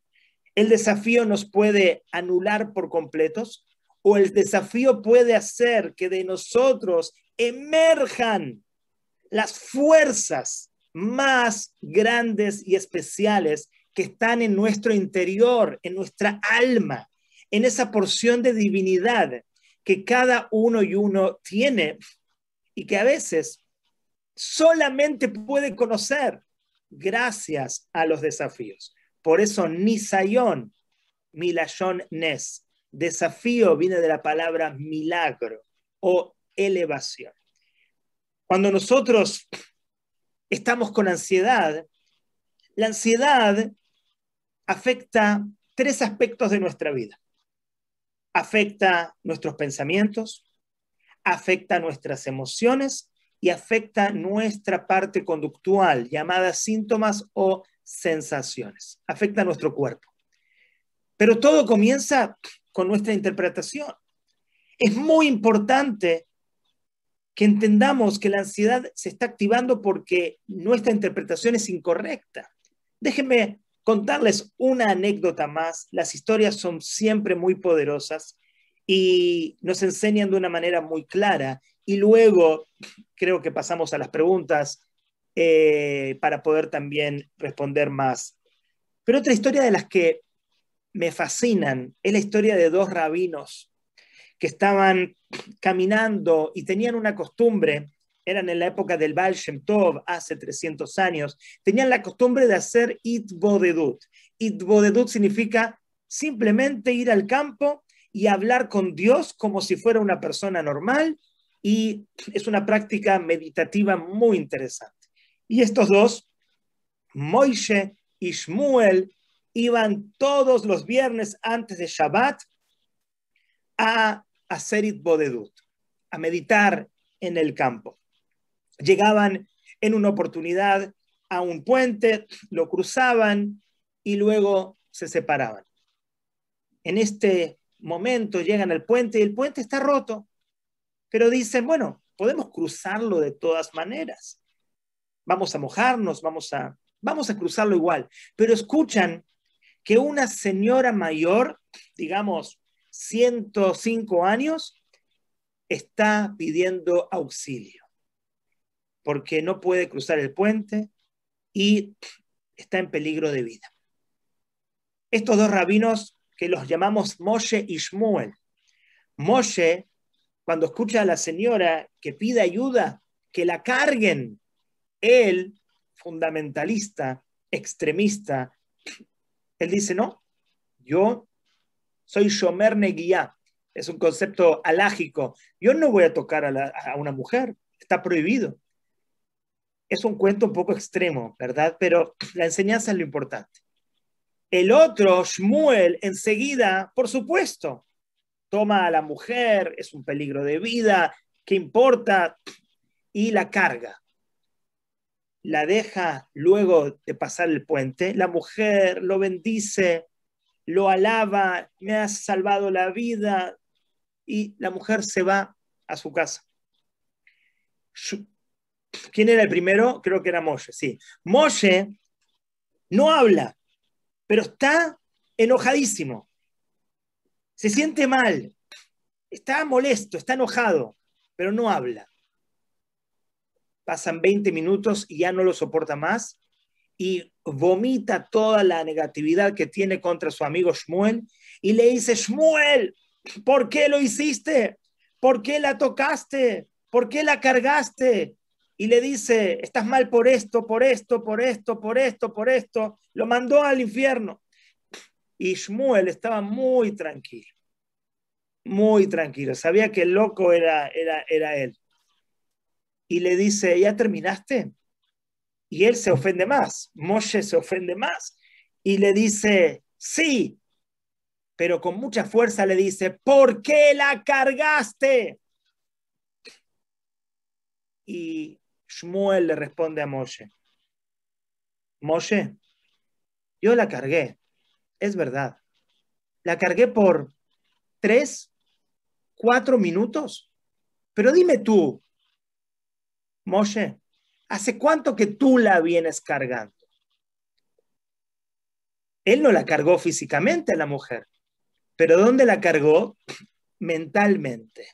El desafío nos puede anular por completos o el desafío puede hacer que de nosotros emerjan las fuerzas más grandes y especiales que están en nuestro interior, en nuestra alma, en esa porción de divinidad que cada uno y uno tiene y que a veces solamente puede conocer gracias a los desafíos. Por eso nisayón, milashon nes, desafío viene de la palabra milagro o elevación. Cuando nosotros estamos con ansiedad, la ansiedad afecta tres aspectos de nuestra vida. Afecta nuestros pensamientos, afecta nuestras emociones y afecta nuestra parte conductual, llamada síntomas o sensaciones. Afecta nuestro cuerpo. Pero todo comienza con nuestra interpretación. Es muy importante que entendamos que la ansiedad se está activando porque nuestra interpretación es incorrecta. Déjenme contarles una anécdota más. Las historias son siempre muy poderosas y nos enseñan de una manera muy clara. Y luego creo que pasamos a las preguntas para poder también responder más. Pero otra historia de las que me fascinan es la historia de dos rabinos que estaban caminando y tenían una costumbre, eran en la época del Baal Shem Tov, hace 300 años, tenían la costumbre de hacer itbodedut. Itbodedut significa simplemente ir al campo y hablar con Dios como si fuera una persona normal, y es una práctica meditativa muy interesante. Y estos dos, Moishe y Shmuel, iban todos los viernes antes de Shabbat a hacer itbodedut, a meditar en el campo. Llegaban en una oportunidad a un puente, lo cruzaban y luego se separaban. En este momento llegan al puente y el puente está roto, pero dicen, bueno, podemos cruzarlo de todas maneras. Vamos a mojarnos, vamos a cruzarlo igual. Pero escuchan que una señora mayor, digamos, 105 años, está pidiendo auxilio porque no puede cruzar el puente y está en peligro de vida. Estos dos rabinos que los llamamos Moshe y Shmuel. Moshe, cuando escucha a la señora que pide ayuda, que la carguen, él, fundamentalista, extremista, él dice, no, yo soy Shomer Neguiá, es un concepto halágico. Yo no voy a tocar a una mujer, está prohibido. Es un cuento un poco extremo, ¿verdad? Pero la enseñanza es lo importante. El otro, Shmuel, enseguida, por supuesto, toma a la mujer, es un peligro de vida, ¿qué importa? Y la carga. La deja luego de pasar el puente, la mujer lo bendice, lo alaba, me has salvado la vida, y la mujer se va a su casa. ¿Quién era el primero? Creo que era Moshe, sí. Moshe no habla, pero está enojadísimo. Se siente mal, está molesto, está enojado, pero no habla. Pasan 20 minutos y ya no lo soporta más y vomita toda la negatividad que tiene contra su amigo Shmuel y le dice, Shmuel, ¿por qué lo hiciste? ¿Por qué la tocaste? ¿Por qué la cargaste? Y le dice, estás mal por esto, por esto, por esto, por esto, por esto. Lo mandó al infierno. Y Shmuel estaba muy tranquilo. Sabía que el loco era él. Y le dice, ¿ya terminaste? Y él se ofende más. Moshe se ofende más. Y le dice, sí, pero con mucha fuerza le dice, ¿por qué la cargaste? Y Shmuel le responde a Moshe, Moshe, yo la cargué, es verdad. La cargué por 3, 4 minutos. Pero dime tú, Moshe, ¿hace cuánto que tú la vienes cargando? Él no la cargó físicamente a la mujer, pero ¿dónde la cargó? Mentalmente.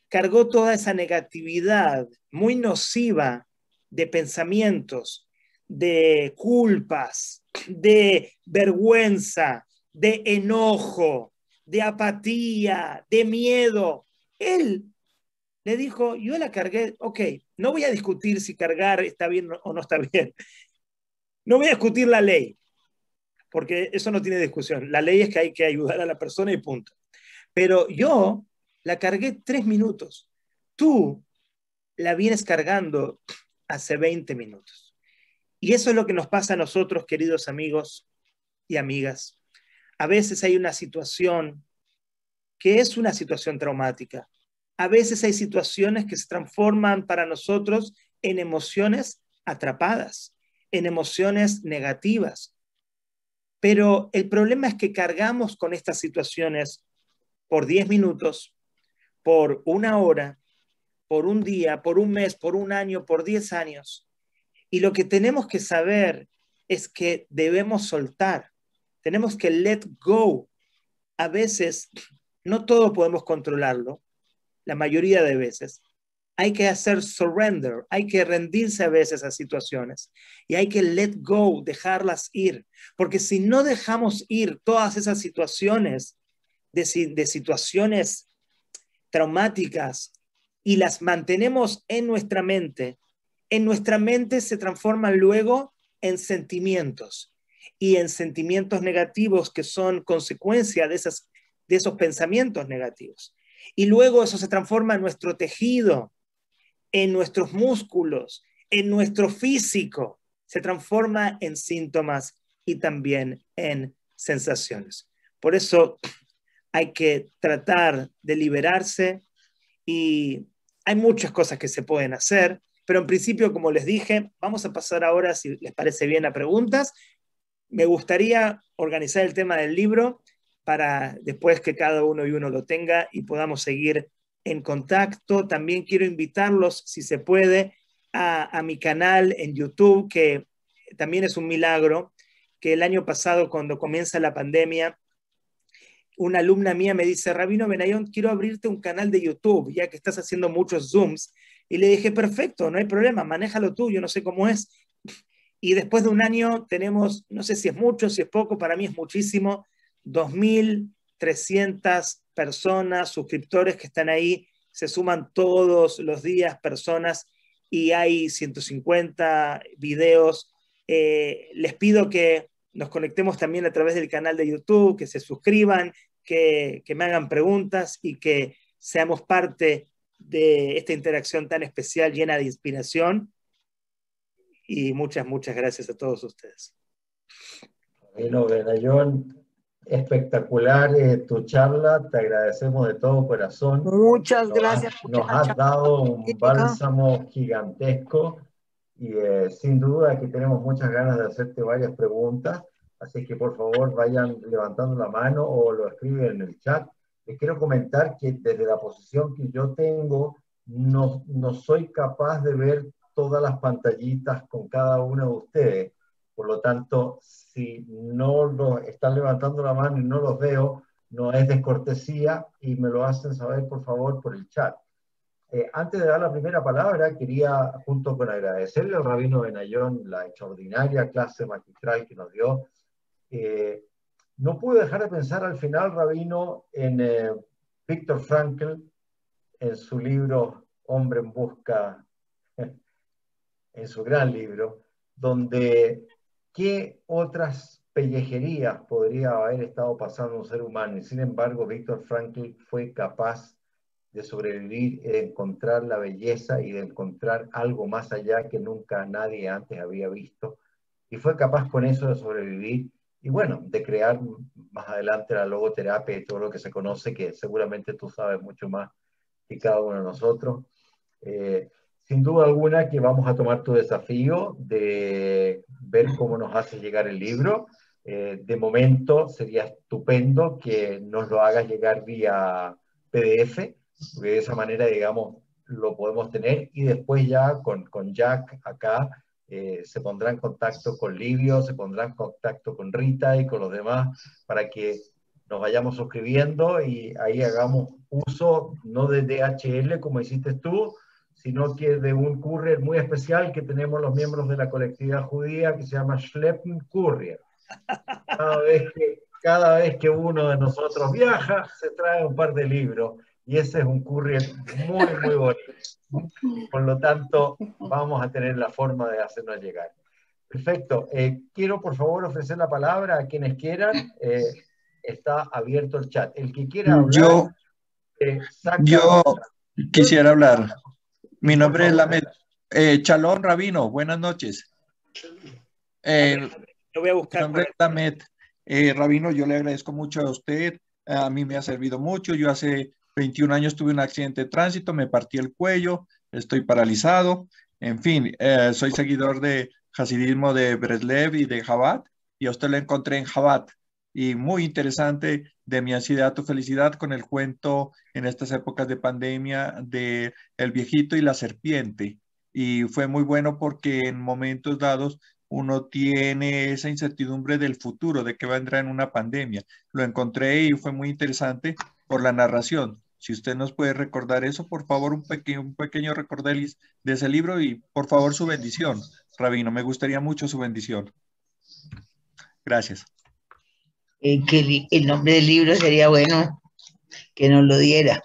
Cargó toda esa negatividad muy nociva de pensamientos, de culpas, de vergüenza, de enojo, de apatía, de miedo. Él le dijo, yo la cargué, ok, no voy a discutir si cargar está bien o no está bien. No voy a discutir la ley, porque eso no tiene discusión. La ley es que hay que ayudar a la persona y punto. Pero yo la cargué 3 minutos. Tú la vienes cargando hace 20 minutos. Y eso es lo que nos pasa a nosotros, queridos amigos y amigas. A veces hay una situación que es una situación traumática. A veces hay situaciones que se transforman para nosotros en emociones atrapadas, en emociones negativas. Pero el problema es que cargamos con estas situaciones por 10 minutos, por una hora, por un día, por un mes, por un año, por 10 años. Y lo que tenemos que saber es que debemos soltar, tenemos que let go. A veces no todo podemos controlarlo, la mayoría de veces. Hay que hacer surrender, hay que rendirse a veces a situaciones y hay que let go, dejarlas ir, porque si no dejamos ir todas esas situaciones, de situaciones traumáticas y las mantenemos en nuestra mente se transforman luego en sentimientos y en sentimientos negativos que son consecuencia de esos pensamientos negativos. Y luego eso se transforma en nuestro tejido, en nuestros músculos, en nuestro físico, se transforma en síntomas y también en sensaciones. Por eso hay que tratar de liberarse y hay muchas cosas que se pueden hacer, pero en principio, como les dije, vamos a pasar ahora, si les parece bien, a preguntas. Me gustaría organizar el tema del libro para después que cada uno y uno lo tenga y podamos seguir en contacto. También quiero invitarlos, si se puede, a mi canal en YouTube, que también es un milagro, que el año pasado, cuando comienza la pandemia, una alumna mía me dice, Rabino Benayon, quiero abrirte un canal de YouTube, ya que estás haciendo muchos Zooms. Y le dije, perfecto, no hay problema, manéjalo tú, yo no sé cómo es. Y después de un año tenemos, no sé si es mucho, si es poco, para mí es muchísimo, 2.300 personas, suscriptores que están ahí, se suman todos los días personas y hay 150 videos. Les pido que nos conectemos también a través del canal de YouTube, que se suscriban, que me hagan preguntas y que seamos parte de esta interacción tan especial, llena de inspiración. Y muchas gracias a todos ustedes. Bueno, Benayon, espectacular tu charla, te agradecemos de todo corazón. Muchas gracias. Nos has dado un bálsamo gigantesco y sin duda aquí tenemos muchas ganas de hacerte varias preguntas, así que por favor vayan levantando la mano o lo escriben en el chat. Les quiero comentar que desde la posición que yo tengo, no soy capaz de ver todas las pantallitas con cada uno de ustedes. Por lo tanto, si no lo están levantando la mano y no los veo, no es descortesía y me lo hacen saber, por favor, por el chat. Antes de dar la primera palabra, quería, junto con agradecerle al rabino Benayon la extraordinaria clase magistral que nos dio. No pude dejar de pensar al final, rabino, en Viktor Frankl, en su libro Hombre en Busca, en su gran libro, donde qué otras pellejerías podría haber estado pasando un ser humano. Y sin embargo, Viktor Frankl fue capaz de sobrevivir y de encontrar la belleza y de encontrar algo más allá que nunca nadie antes había visto. Y fue capaz con eso de sobrevivir y bueno, de crear más adelante la logoterapia y todo lo que se conoce, que seguramente tú sabes mucho más que cada uno de nosotros. Eh, Sin duda alguna que vamos a tomar tu desafío de ver cómo nos hace llegar el libro. De momento sería estupendo que nos lo hagas llegar vía PDF, porque de esa manera, digamos, lo podemos tener y después ya con Jack acá se pondrá en contacto con Livio, se pondrá en contacto con Rita y con los demás para que nos vayamos suscribiendo y ahí hagamos uso no de DHL como hiciste tú, sino que de un courier muy especial que tenemos los miembros de la colectividad judía que se llama Schleppen Courier. Cada vez que uno de nosotros viaja, se trae un par de libros y ese es un courier muy, muy bonito. Y por lo tanto, vamos a tener la forma de hacernos llegar. Perfecto. Quiero, por favor, ofrecer la palabra a quienes quieran. Está abierto el chat. El que quiera hablar, Yo, saca... yo quisiera hablar. Sí, Mi por nombre es favor. Lamed. Shalom, Rabino. Buenas noches. A ver, Eh, lo voy a Mi buscar nombre por es Lamed. Rabino, yo le agradezco mucho a usted. A mí me ha servido mucho. Yo hace 21 años tuve un accidente de tránsito, me partí el cuello, estoy paralizado. En fin, soy seguidor de Hasidismo de Breslev y de Chabad, y a usted lo encontré en Chabad. Y muy interesante de mi ansiedad a tu felicidad con el cuento en estas épocas de pandemia de El viejito y la serpiente. Y fue muy bueno porque en momentos dados uno tiene esa incertidumbre del futuro, de que vendrá en una pandemia. Lo encontré y fue muy interesante por la narración. Si usted nos puede recordar eso, por favor, un pequeño recordelis de ese libro y por favor su bendición. Rabino, me gustaría mucho su bendición. Gracias. El nombre del libro sería bueno que nos lo diera.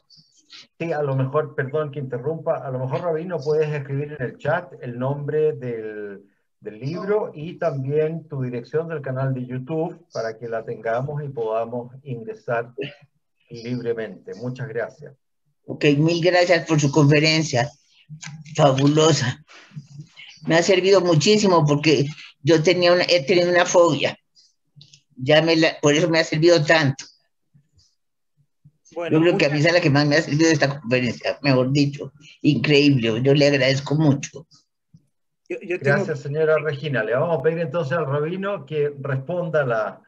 Sí, a lo mejor, perdón que interrumpa, a lo mejor, Rabino, puedes escribir en el chat el nombre del libro y también tu dirección del canal de YouTube para que la tengamos y podamos ingresar libremente. Muchas gracias. Ok, mil gracias por su conferencia, fabulosa. Me ha servido muchísimo porque he tenido una fobia. Por eso me ha servido tanto. Bueno, Yo creo que a mí es la que más me ha servido de esta conferencia, mejor dicho. Increíble, yo le agradezco mucho. Gracias, señora Regina. Le vamos a pedir entonces al rabino que responda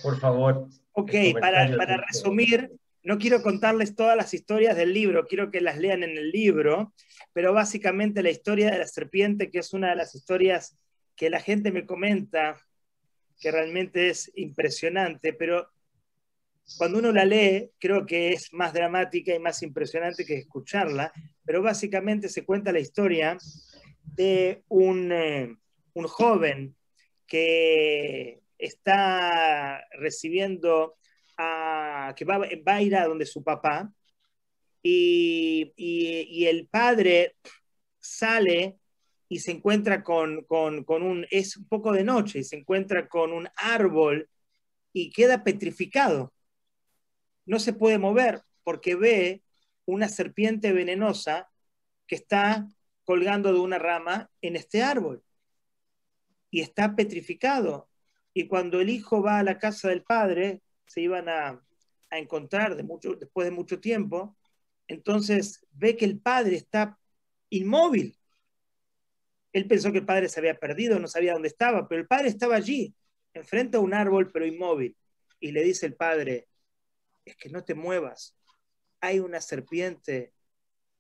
por favor. Ok, para resumir, no quiero contarles todas las historias del libro, quiero que las lean en el libro, pero básicamente la historia de la serpiente, que es una de las historias que la gente me comenta, que realmente es impresionante, pero cuando uno la lee, creo que es más dramática y más impresionante que escucharla, pero básicamente se cuenta la historia de un joven que está recibiendo, que va a ir a donde su papá, y el padre sale y se encuentra es un poco de noche, y se encuentra con un árbol y queda petrificado. No se puede mover porque ve una serpiente venenosa que está colgando de una rama en este árbol y está petrificado. Y cuando el hijo va a la casa del padre, se iban a encontrar después de mucho tiempo, entonces ve que el padre está inmóvil. Él pensó que el padre se había perdido, no sabía dónde estaba, pero el padre estaba allí, enfrente a un árbol, pero inmóvil. Y le dice el padre, es que no te muevas, hay una serpiente,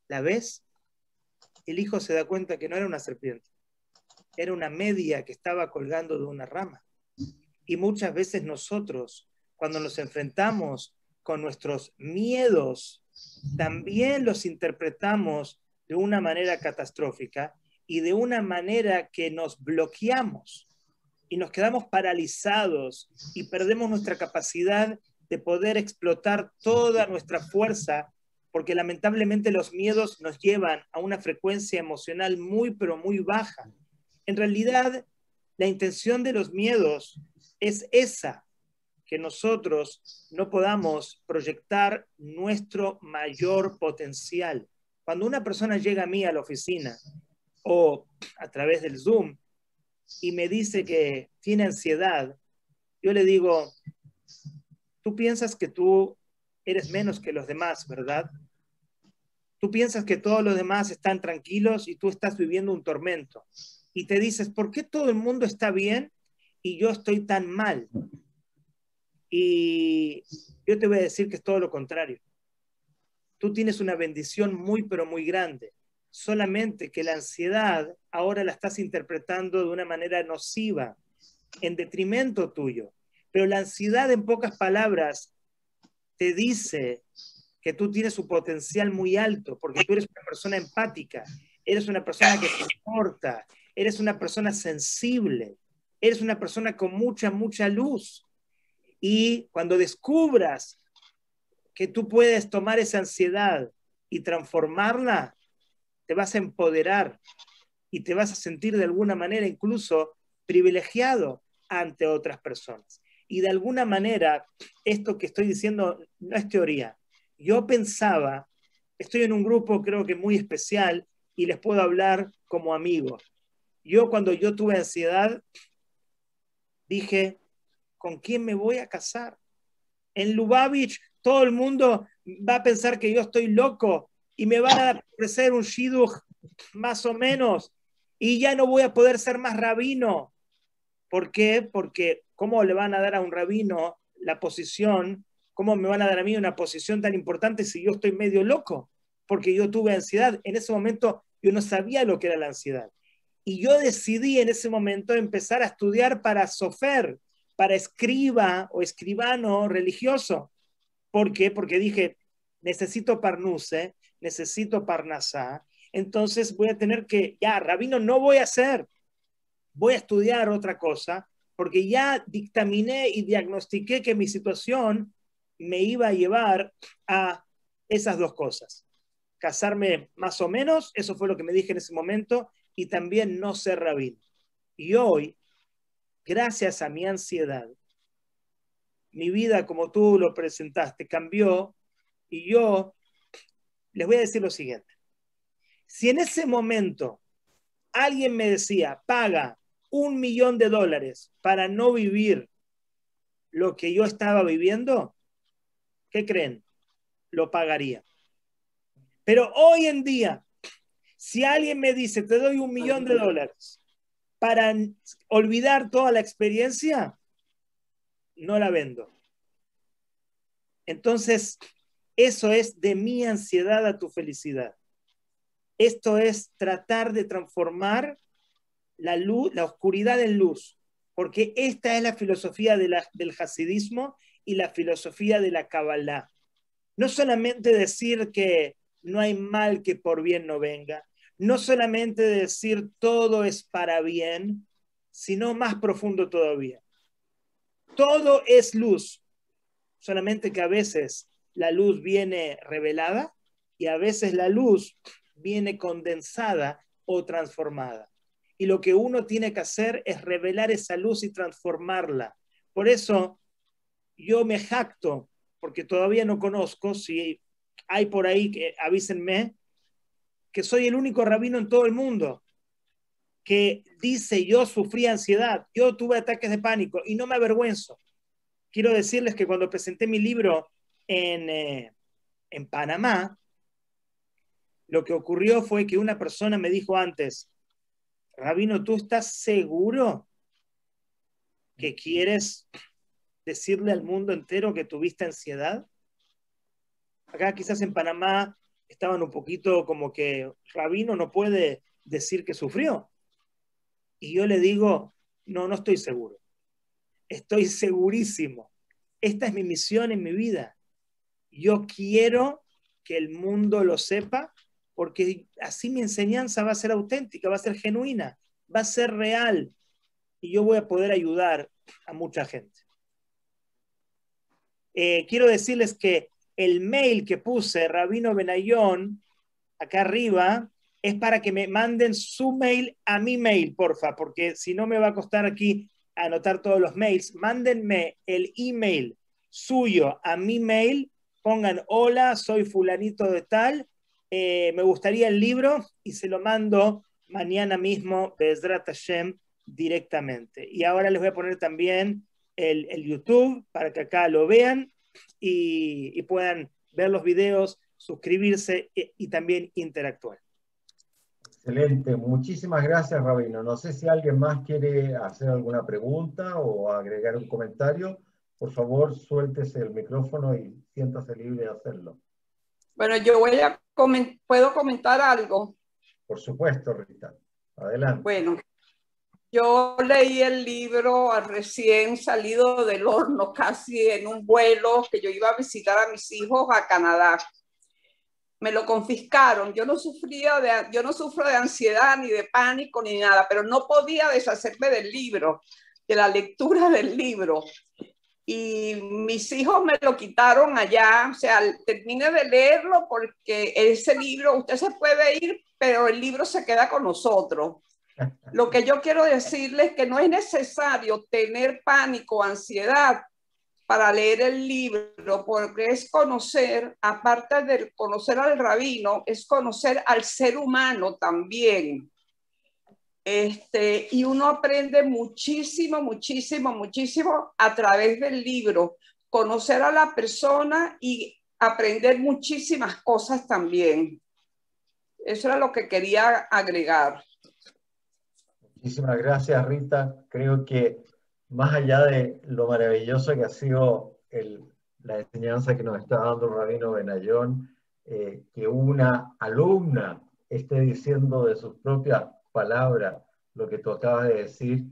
¿la ves? El hijo se da cuenta que no era una serpiente, era una media que estaba colgando de una rama. Y muchas veces nosotros, cuando nos enfrentamos con nuestros miedos, también los interpretamos de una manera catastrófica y de una manera que nos bloqueamos y nos quedamos paralizados y perdemos nuestra capacidad de poder explotar toda nuestra fuerza, porque lamentablemente los miedos nos llevan a una frecuencia emocional muy, pero muy baja. En realidad, la intención de los miedos es esa, que nosotros no podamos proyectar nuestro mayor potencial. Cuando una persona llega a mí a la oficina o a través del Zoom y me dice que tiene ansiedad, yo le digo, tú piensas que tú eres menos que los demás, ¿verdad? Tú piensas que todos los demás están tranquilos y tú estás viviendo un tormento. Y te dices, ¿por qué todo el mundo está bien y yo estoy tan mal? Y yo te voy a decir que es todo lo contrario. Tú tienes una bendición muy, pero muy grande. Solamente que la ansiedad ahora la estás interpretando de una manera nociva, en detrimento tuyo. Pero la ansiedad, en pocas palabras, te dice que tú tienes un potencial muy alto, porque tú eres una persona empática, eres una persona que te importa, eres una persona sensible, eres una persona con mucha, mucha luz. Y cuando descubras que tú puedes tomar esa ansiedad y transformarla, te vas a empoderar y te vas a sentir de alguna manera incluso privilegiado ante otras personas. Y de alguna manera, esto que estoy diciendo no es teoría. Yo pensaba, estoy en un grupo creo que muy especial y les puedo hablar como amigo. Cuando yo tuve ansiedad, dije, ¿con quién me voy a casar? En Lubavitch todo el mundo va a pensar que yo estoy loco y me van a ofrecer un shidduch más o menos y ya no voy a poder ser más rabino. ¿Por qué? Porque ¿cómo le van a dar a un rabino la posición? ¿Cómo me van a dar a mí una posición tan importante si yo estoy medio loco? Porque yo tuve ansiedad. En ese momento yo no sabía lo que era la ansiedad. Y yo decidí en ese momento empezar a estudiar para sofer, para escriba o escribano religioso. ¿Por qué? Porque dije, necesito parnuse, necesito parnasá, entonces voy a tener que, ya, rabino no voy a ser, voy a estudiar otra cosa, porque ya dictaminé y diagnostiqué que mi situación me iba a llevar a esas dos cosas. Casarme más o menos, eso fue lo que me dije en ese momento, y también no ser rabino. Y hoy, gracias a mi ansiedad, mi vida, como tú lo presentaste, cambió y yo les voy a decir lo siguiente. Si en ese momento alguien me decía, paga $1.000.000 para no vivir lo que yo estaba viviendo, ¿qué creen? Lo pagaría. Pero hoy en día, si alguien me dice, te doy $1.000.000 para olvidar toda la experiencia, no la vendo. Entonces, eso es de mi ansiedad a tu felicidad. Esto es tratar de transformar la luz, la oscuridad en luz, porque esta es la filosofía del hasidismo y la filosofía de la Kabbalah. No solamente decir que no hay mal que por bien no venga, no solamente decir todo es para bien, sino más profundo todavía. Todo es luz, solamente que a veces la luz viene revelada y a veces la luz viene condensada o transformada. Y lo que uno tiene que hacer es revelar esa luz y transformarla. Por eso yo me jacto, porque todavía no conozco, si hay por ahí, que avísenme, que soy el único rabino en todo el mundo que dice yo sufrí ansiedad, yo tuve ataques de pánico y no me avergüenzo. Quiero decirles que cuando presenté mi libro en Panamá, lo que ocurrió fue que una persona me dijo antes, Rabino, ¿tú estás seguro que quieres decirle al mundo entero que tuviste ansiedad? Acá quizás en Panamá estaban un poquito como que Rabino no puede decir que sufrió. Y yo le digo, no, no estoy seguro. estoy segurísimo. Esta es mi misión en mi vida. Yo quiero que el mundo lo sepa, porque así mi enseñanza va a ser auténtica, va a ser genuina, va a ser real, y yo voy a poder ayudar a mucha gente. Quiero decirles que el mail que puse, Rabino Benayon, acá arriba, es para que me manden su mail a mi mail, porfa, porque si no me va a costar aquí anotar todos los mails. Mándenme el email suyo a mi mail, pongan hola, soy fulanito de tal, me gustaría el libro, y se lo mando mañana mismo, Be'ezrat Hashem, directamente. Y ahora les voy a poner también el YouTube para que acá lo vean y puedan ver los videos, suscribirse y también interactuar. Excelente, muchísimas gracias, Rabino. No sé si alguien más quiere hacer alguna pregunta o agregar un comentario. Por favor, suéltese el micrófono y siéntase libre de hacerlo. Bueno, yo ¿puedo comentar algo? Por supuesto, Rita. Adelante. Bueno, yo leí el libro recién salido del horno, casi en un vuelo que yo iba a visitar a mis hijos a Canadá. Me lo confiscaron. Yo no sufro de ansiedad ni de pánico ni nada, pero no podía deshacerme del libro, de la lectura del libro. Y mis hijos me lo quitaron allá. O sea, terminé de leerlo porque ese libro, usted se puede ir, pero el libro se queda con nosotros. Lo que yo quiero decirles es que no es necesario tener pánico o ansiedad para leer el libro, porque es conocer, aparte de conocer al rabino, es conocer al ser humano también. Y uno aprende muchísimo, muchísimo, muchísimo a través del libro. Conocer a la persona y aprender muchísimas cosas también. Eso era lo que quería agregar. Muchísimas gracias, Rita. Creo que más allá de lo maravilloso que ha sido la enseñanza que nos está dando Rabino Benayon, que una alumna esté diciendo de sus propias palabras lo que tú acabas de decir,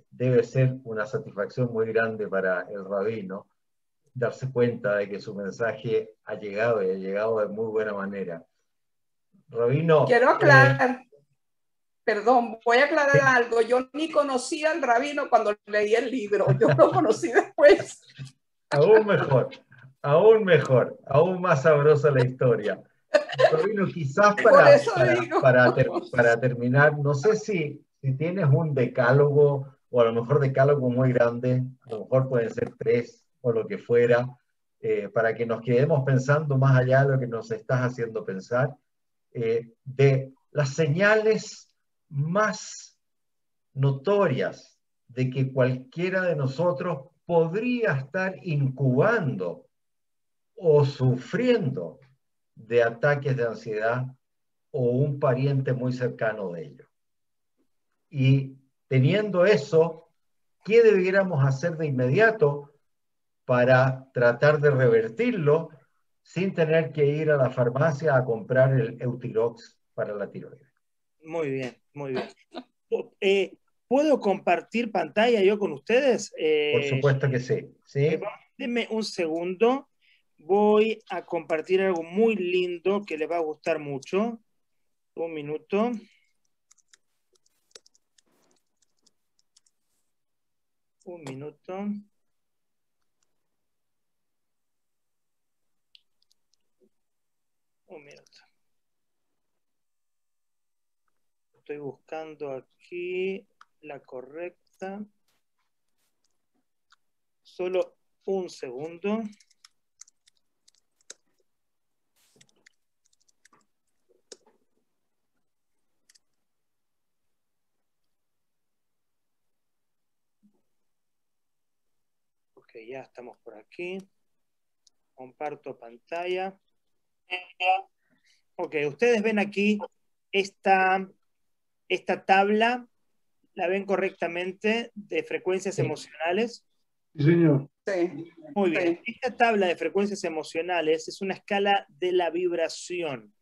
debe ser una satisfacción muy grande para el rabino, darse cuenta de que su mensaje ha llegado y ha llegado de muy buena manera. Rabino, quiero aclarar, perdón, voy a aclarar algo. Yo ni conocía al rabino cuando leí el libro, yo lo conocí después. Aún mejor, aún más sabrosa la historia. Rabino, quizás para terminar, no sé si tienes un decálogo, o a lo mejor decálogo muy grande, a lo mejor pueden ser 3 o lo que fuera, para que nos quedemos pensando más allá de lo que nos estás haciendo pensar, de las señales más notorias de que cualquiera de nosotros podría estar incubando o sufriendo de ataques de ansiedad o un pariente muy cercano de ellos. Y teniendo eso, ¿qué debiéramos hacer de inmediato para tratar de revertirlo sin tener que ir a la farmacia a comprar el Eutirox para la tiroides? Muy bien, muy bien. ¿Puedo compartir pantalla yo con ustedes? Por supuesto que sí. ¿Sí? Denme un segundo. Voy a compartir algo muy lindo que les va a gustar mucho. Un minuto. Un minuto. Un minuto. Estoy buscando aquí la correcta. Solo un segundo. Ok, ya estamos por aquí. Comparto pantalla. Ok, ustedes ven aquí esta tabla, ¿la ven correctamente? De frecuencias emocionales. Sí, señor. Sí. Muy bien. Esta tabla de frecuencias emocionales es una escala de la vibración.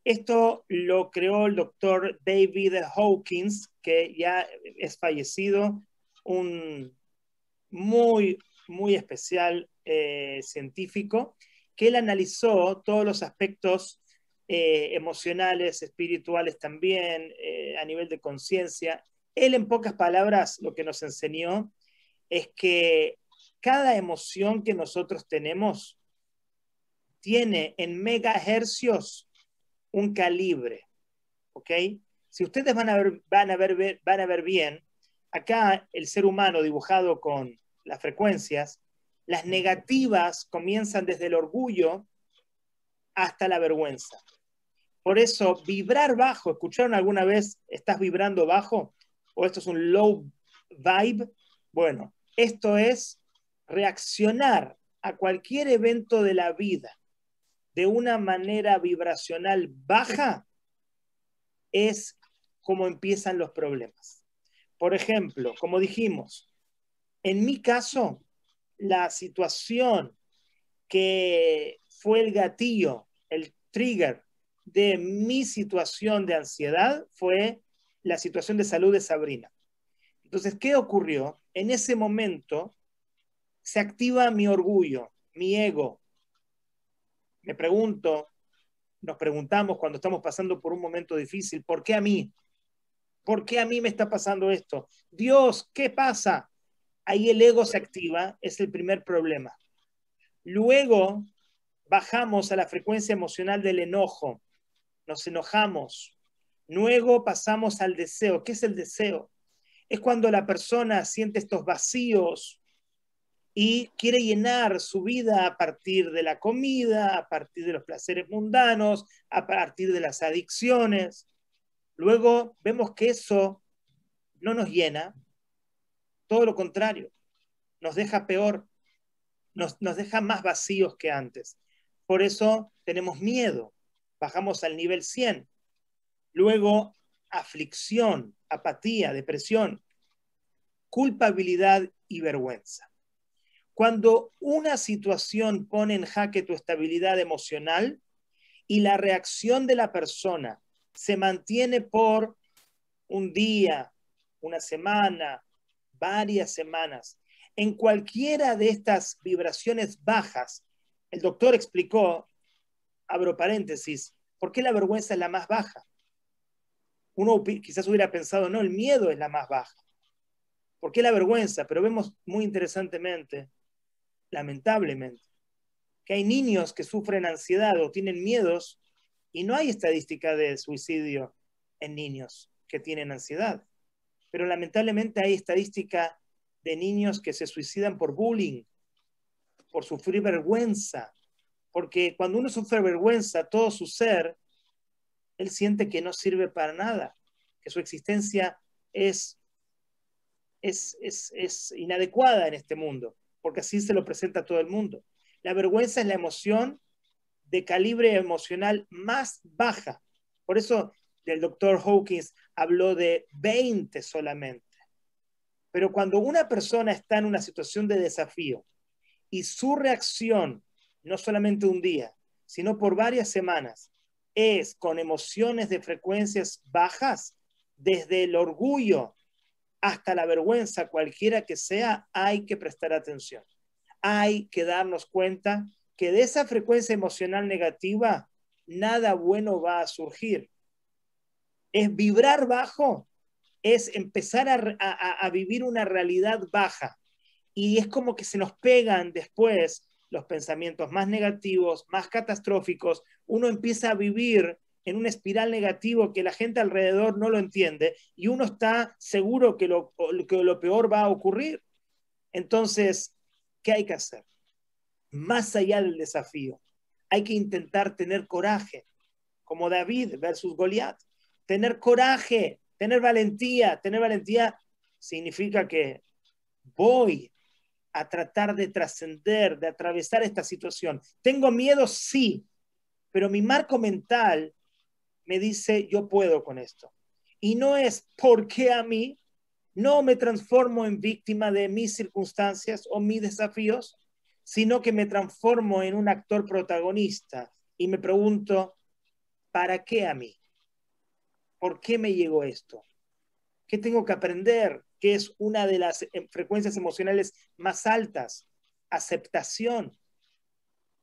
Esto lo creó el doctor David Hawkins, que ya es fallecido, un muy, muy especial científico, que él analizó todos los aspectos emocionales, espirituales también, a nivel de conciencia. Él, en pocas palabras, lo que nos enseñó es que cada emoción que nosotros tenemos tiene en megahercios un calibre, ¿ok? Si ustedes van a ver bien, acá el ser humano dibujado con las frecuencias, las negativas comienzan desde el orgullo hasta la vergüenza. Por eso, vibrar bajo, ¿escucharon alguna vez, estás vibrando bajo? ¿O esto es un low vibe? Bueno, esto es reaccionar a cualquier evento de la vida de una manera vibracional baja, es como empiezan los problemas. Por ejemplo, como dijimos, en mi caso, la situación que fue el gatillo, el trigger de mi situación de ansiedad fue la situación de salud de Sabrina. Entonces, ¿qué ocurrió? En ese momento se activa mi orgullo, mi ego. Me pregunto, nos preguntamos cuando estamos pasando por un momento difícil, ¿por qué a mí? ¿Por qué a mí me está pasando esto? Dios, ¿qué pasa? Ahí el ego se activa, es el primer problema. Luego bajamos a la frecuencia emocional del enojo, nos enojamos. Luego pasamos al deseo. ¿Qué es el deseo? Es cuando la persona siente estos vacíos y quiere llenar su vida a partir de la comida, a partir de los placeres mundanos, a partir de las adicciones. Luego vemos que eso no nos llena, todo lo contrario, nos deja peor, nos deja más vacíos que antes. Por eso tenemos miedo, bajamos al nivel 100. Luego, aflicción, apatía, depresión, culpabilidad y vergüenza. Cuando una situación pone en jaque tu estabilidad emocional y la reacción de la persona se mantiene por un día, una semana, varias semanas, en cualquiera de estas vibraciones bajas, el doctor explicó, abro paréntesis, ¿por qué la vergüenza es la más baja? Uno quizás hubiera pensado, no, el miedo es la más baja. ¿Por qué la vergüenza? Pero vemos muy interesantemente, lamentablemente, que hay niños que sufren ansiedad o tienen miedos y no hay estadística de suicidio en niños que tienen ansiedad. Pero lamentablemente hay estadística de niños que se suicidan por bullying, por sufrir vergüenza, porque cuando uno sufre vergüenza, todo su ser, él siente que no sirve para nada, que su existencia es inadecuada en este mundo, porque así se lo presenta a todo el mundo. La vergüenza es la emoción de calibre emocional más baja. Por eso el doctor Hawkins habló de 20 solamente. Pero cuando una persona está en una situación de desafío y su reacción, no solamente un día, sino por varias semanas, es con emociones de frecuencias bajas, desde el orgullo hasta la vergüenza, cualquiera que sea, hay que prestar atención. Hay que darnos cuenta que de esa frecuencia emocional negativa, nada bueno va a surgir. Es vibrar bajo, es empezar a vivir una realidad baja. Y es como que se nos pegan después los pensamientos más negativos, más catastróficos. Uno empieza a vivir en una espiral negativo que la gente alrededor no lo entiende y uno está seguro que lo peor va a ocurrir. Entonces, ¿qué hay que hacer? Más allá del desafío, hay que intentar tener coraje, como David versus Goliat. Tener coraje, tener valentía. Tener valentía significa que voy a tratar de trascender, de atravesar esta situación. ¿Tengo miedo? Sí, pero mi marco mental me dice, yo puedo con esto. Y no es ¿por qué a mí? No me transformo en víctima de mis circunstancias o mis desafíos, sino que me transformo en un actor protagonista y me pregunto, ¿para qué a mí? ¿Por qué me llegó esto? ¿Qué tengo que aprender? que es una de las frecuencias emocionales más altas, aceptación.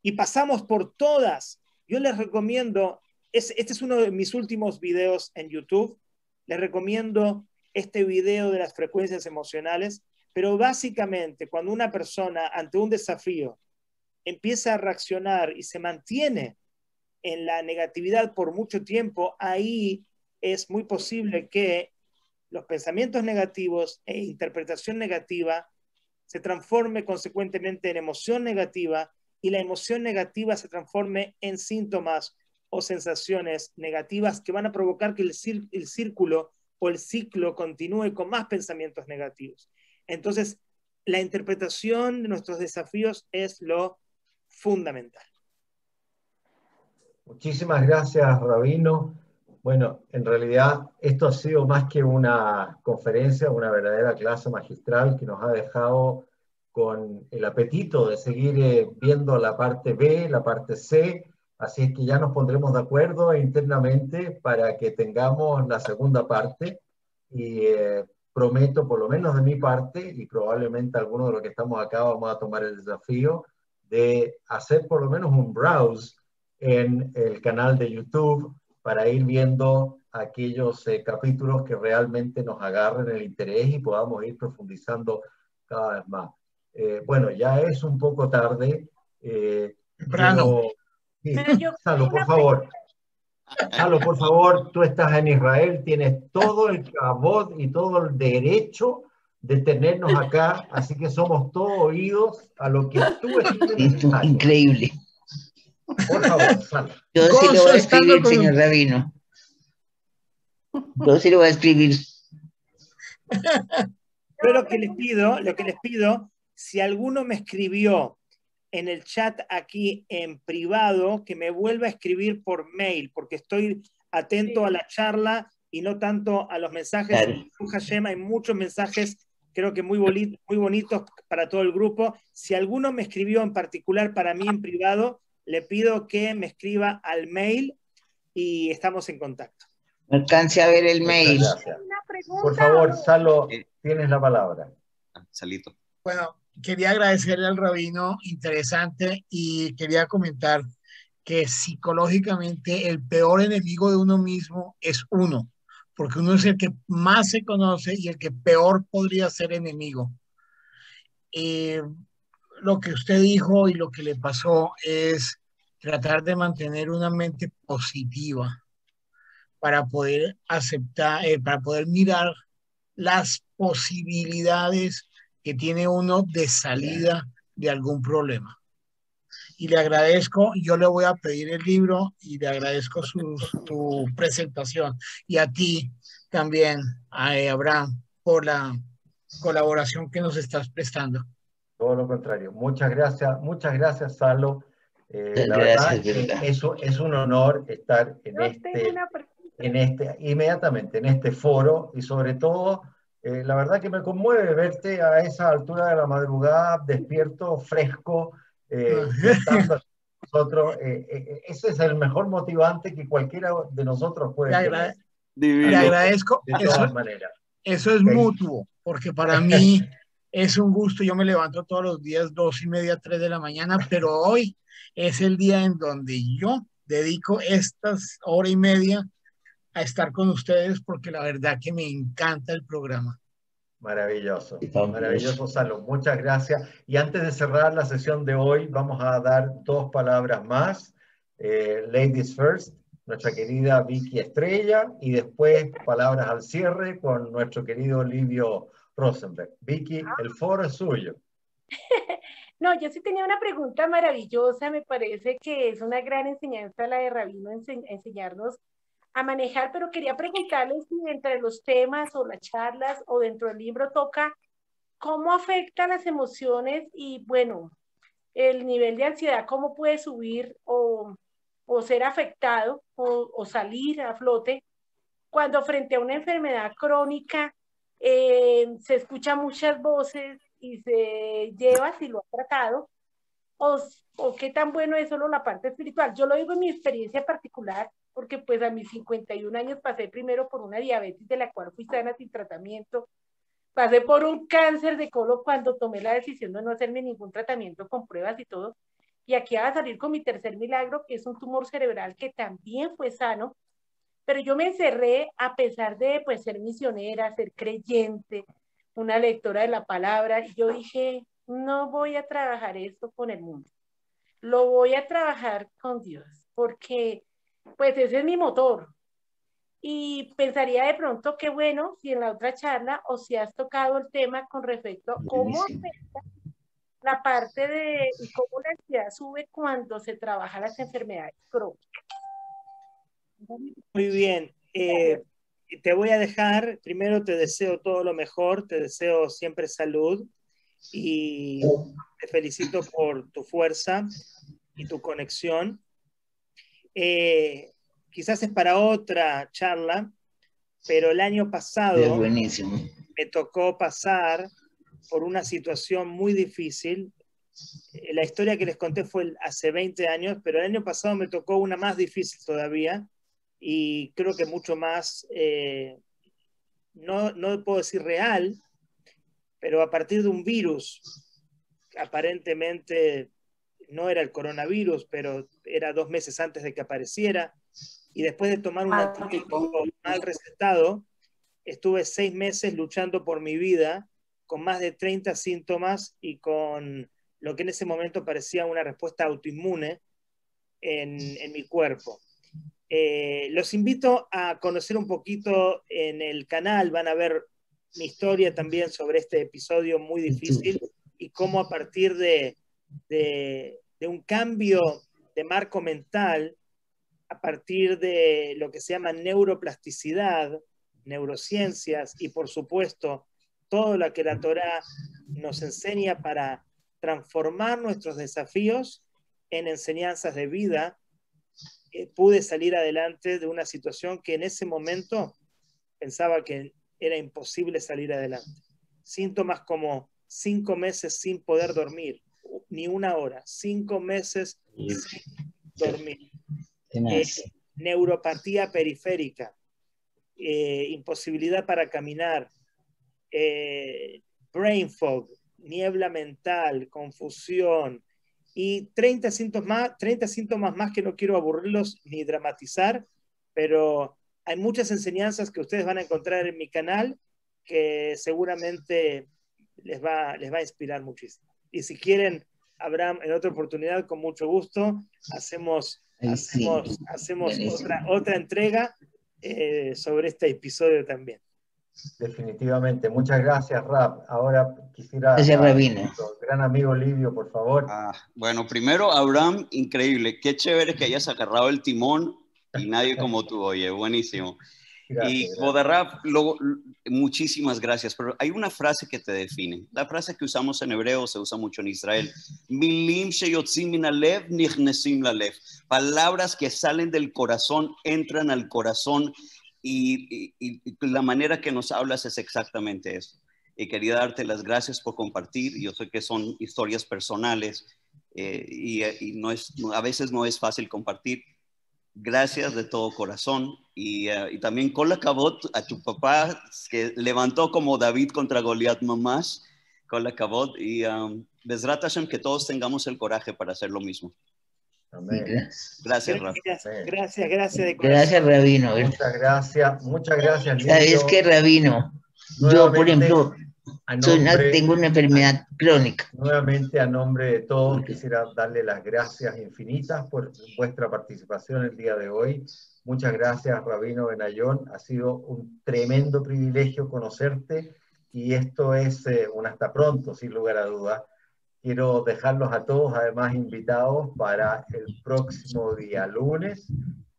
Y pasamos por todas. Yo les recomiendo, este es uno de mis últimos videos en YouTube, les recomiendo este video de las frecuencias emocionales, pero básicamente cuando una persona ante un desafío empieza a reaccionar y se mantiene en la negatividad por mucho tiempo, ahí es muy posible que los pensamientos negativos e interpretación negativa se transforme consecuentemente en emoción negativa y la emoción negativa se transforme en síntomas o sensaciones negativas que van a provocar que el círculo o el ciclo continúe con más pensamientos negativos. Entonces, la interpretación de nuestros desafíos es lo fundamental. Muchísimas gracias, Rabino. Bueno, en realidad esto ha sido más que una conferencia, una verdadera clase magistral que nos ha dejado con el apetito de seguir viendo la parte B, la parte C, así es que ya nos pondremos de acuerdo internamente para que tengamos la segunda parte y prometo, por lo menos de mi parte, y probablemente algunos de los que estamos acá vamos a tomar el desafío de hacer por lo menos un browse en el canal de YouTube para ir viendo aquellos capítulos que realmente nos agarren el interés y podamos ir profundizando cada vez más. Bueno, ya es un poco tarde. Temprano. Sí, Salo, por favor. Salo, por favor, tú estás en Israel, tienes todo el cabot y todo el derecho de tenernos acá, así que somos todos oídos a lo que tú estés. Increíble. Por favor, Salo. Yo sí lo voy a escribir, señor Rabino. Yo sí lo voy a escribir. Pero lo que les pido, si alguno me escribió en el chat aquí en privado, que me vuelva a escribir por mail, porque estoy atento a la charla y no tanto a los mensajes. Claro. En Hashem hay muchos mensajes, creo que muy bonitos para todo el grupo. Si alguno me escribió en particular para mí en privado, le pido que me escriba al mail y estamos en contacto. No alcance a ver el mail. Por favor, Salo, tienes la palabra. Salito. Bueno, quería agradecerle al rabino, interesante, y quería comentar que psicológicamente el peor enemigo de uno mismo es uno, porque uno es el que más se conoce y el que peor podría ser enemigo. Lo que usted dijo y lo que le pasó es tratar de mantener una mente positiva para poder aceptar, para poder mirar las posibilidades que tiene uno de salida de algún problema. Y le agradezco, yo le voy a pedir el libro y le agradezco tu presentación. Y a ti también, a Abraham, por la colaboración que nos estás prestando. Todo lo contrario. Muchas gracias, Salo. La Gracias, verdad, eso es un honor estar inmediatamente en este foro y sobre todo, la verdad que me conmueve verte a esa altura de la madrugada, despierto, fresco, estando nosotros. Ese es el mejor motivante que cualquiera de nosotros puede tener. Le agradezco. De todas maneras. Eso es mutuo, porque para mí es un gusto. Yo me levanto todos los días 2:30, 3 de la mañana, pero hoy es el día en donde yo dedico estas hora y media a estar con ustedes porque la verdad que me encanta el programa. Maravilloso, maravilloso, Salo. Muchas gracias. Y antes de cerrar la sesión de hoy, vamos a dar 2 palabras más. Ladies first, nuestra querida Vicky Estrella, y después palabras al cierre con nuestro querido Livio Rosenberg. Vicky, el foro es suyo. No, yo sí tenía una pregunta maravillosa. Me parece que es una gran enseñanza la de Rabino, enseñarnos a manejar, pero quería preguntarles si entre los temas o las charlas o dentro del libro toca cómo afecta las emociones y, bueno, el nivel de ansiedad, cómo puede subir o ser afectado o salir a flote cuando frente a una enfermedad crónica se escuchan muchas voces y se lleva, si lo ha tratado, o qué tan bueno es solo la parte espiritual. Yo lo digo en mi experiencia particular, porque pues a mis 51 años pasé primero por una diabetes de la cual fui sana sin tratamiento, pasé por un cáncer de colon cuando tomé la decisión de no hacerme ningún tratamiento con pruebas y todo. Y aquí va a salir con mi tercer milagro, que es un tumor cerebral que también fue sano. Pero yo me encerré a pesar de pues, ser misionera, ser creyente, una lectora de la palabra. Y yo dije, no voy a trabajar esto con el mundo. Lo voy a trabajar con Dios, porque pues ese es mi motor. Y pensaría de pronto que bueno, si en la otra charla o si has tocado el tema con respecto a cómo afecta la parte de y cómo la ansiedad sube cuando se trabaja las enfermedades crónicas. Muy bien. Te voy a dejar, primero te deseo todo lo mejor, te deseo siempre salud y te felicito por tu fuerza y tu conexión. Quizás es para otra charla, pero el año pasado me tocó pasar por una situación muy difícil. La historia que les conté fue hace 20 años, pero el año pasado me tocó una más difícil todavía y creo que mucho más, no puedo decir real, pero a partir de un virus, aparentemente no era el coronavirus, pero era 2 meses antes de que apareciera, y después de tomar un antibiótico mal recetado, estuve 6 meses luchando por mi vida, con más de 30 síntomas y con lo que en ese momento parecía una respuesta autoinmune en mi cuerpo. Los invito a conocer un poquito en el canal, van a ver mi historia también sobre este episodio muy difícil y cómo a partir de un cambio de marco mental, a partir de lo que se llama neuroplasticidad, neurociencias y por supuesto todo lo que la Torá nos enseña para transformar nuestros desafíos en enseñanzas de vida, pude salir adelante de una situación que en ese momento pensaba que era imposible salir adelante. Síntomas como 5 meses sin poder dormir, ni una hora, 5 meses sin dormir. Neuropatía periférica, imposibilidad para caminar, brain fog, niebla mental, confusión y 30 síntomas más que no quiero aburrirlos ni dramatizar, pero hay muchas enseñanzas que ustedes van a encontrar en mi canal que seguramente les va a inspirar muchísimo. Y si quieren, Abraham, en otra oportunidad, con mucho gusto, hacemos otra entrega sobre este episodio también. Definitivamente. Muchas gracias, Rab. Ahora quisiera a nuestro gran amigo Livio, por favor. Bueno, primero, Abraham, increíble. Qué chévere que hayas agarrado el timón y nadie como tú, oye, buenísimo. Gracias, y Bodarrab, muchísimas gracias, pero hay una frase que te define. La frase que usamos en hebreo se usa mucho en Israel. Milim sheyotzim min halev nichnesim lalev. Palabras que salen del corazón, entran al corazón y la manera que nos hablas es exactamente eso. Y quería darte las gracias por compartir. Yo sé que son historias personales y a veces no es fácil compartir. Gracias de todo corazón y también con la cabot a tu papá que levantó como David contra Goliat mamás, con la cabot y Bezrat Hashem que todos tengamos el coraje para hacer lo mismo. Amén. Gracias, Rab. Gracias, Rabino. Muchas gracias, Livio. ¿Sabes qué, Rabino? Yo, por ejemplo, tengo una enfermedad crónica. Nuevamente, a nombre de todos, quisiera darle las gracias infinitas por vuestra participación el día de hoy. Muchas gracias, Rabino Benayon. Ha sido un tremendo privilegio conocerte y esto es un hasta pronto, sin lugar a dudas. Quiero dejarlos a todos, además, invitados para el próximo día lunes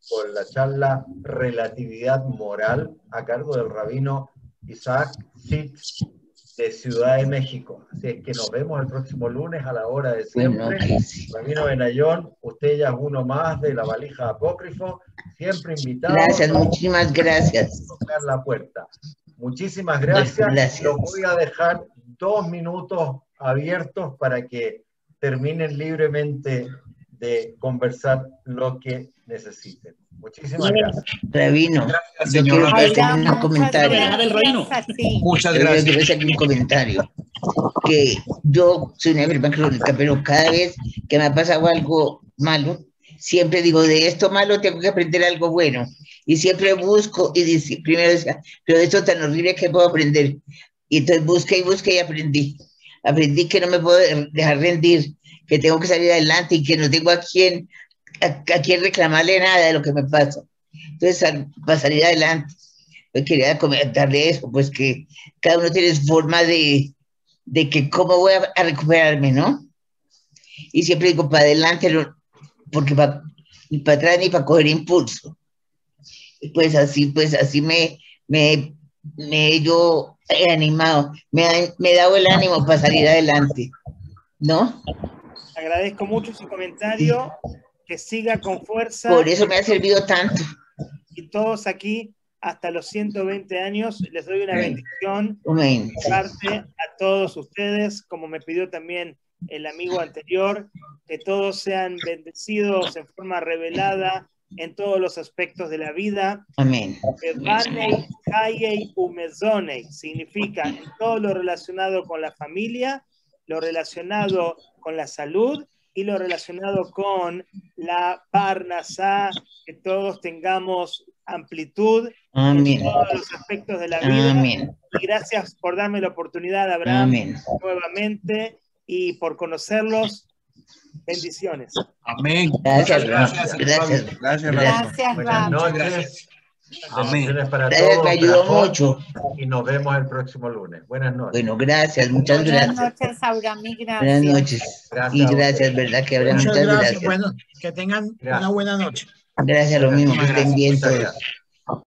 con la charla Relatividad Moral a cargo del Rabino Isaac Sitz de Ciudad de México. Así es que nos vemos el próximo lunes a la hora de siempre. Rabino Benayon, usted ya es uno más de la valija apócrifo, siempre invitado. Gracias, muchísimas gracias. Tocar la puerta. Muchísimas gracias. Los voy a dejar 2 minutos abiertos para que terminen libremente de conversar lo que necesiten. Muchísimas gracias. Rabino, Gracias, yo señor. quiero hacer un comentario. Muchas Yo gracias. quiero hacer un comentario. Que yo soy una enferma crónica, pero cada vez que me ha pasado algo malo, siempre digo, de esto malo tengo que aprender algo bueno. Y siempre busco y dice, primero decía, pero de esto tan horrible que puedo aprender. Y entonces busqué y aprendí. Aprendí que no me puedo dejar rendir, que tengo que salir adelante y que no tengo a quién reclamarle nada de lo que me pasa. Entonces, para salir adelante, pues quería comentarle eso, pues que cada uno tiene su forma de que cómo voy a recuperarme, ¿no? Y siempre digo, para adelante, porque ni para atrás ni para coger impulso. Pues así yo he animado, me he dado el ánimo para salir adelante, ¿no? Agradezco mucho su comentario, que siga con fuerza. Por eso me ha servido tanto. Y todos aquí, hasta los 120 años, les doy una bendición Amén. de parte a todos ustedes, como me pidió también el amigo anterior, que todos sean bendecidos en forma revelada en todos los aspectos de la vida. Amén. Evanei, Hayei, Umezonei significa en todo lo relacionado con la familia, lo relacionado con la salud y lo relacionado con la Parnasá, que todos tengamos amplitud Amén. en todos los aspectos de la vida. Amén. Y gracias por darme la oportunidad, Abraham, Amén. nuevamente, y por conocerlos. Bendiciones. Amén. Gracias, Gracias. gracias. Gracias, Buenas noches. Gracias. Amén. Bendiciones para Gracias, todos. me ayudó Brajot, mucho. y nos vemos el próximo lunes. Buenas noches. Bueno, gracias, muchas gracias. Buenas noches, Abraham, y gracias. Buenas noches. Gracias Y a gracias, ustedes. ¿verdad? Que habrá Muchas muchas gracias. gracias. Bueno, que tengan una buena noche. Gracias, lo mismo, que estén bien Muchas todos. gracias.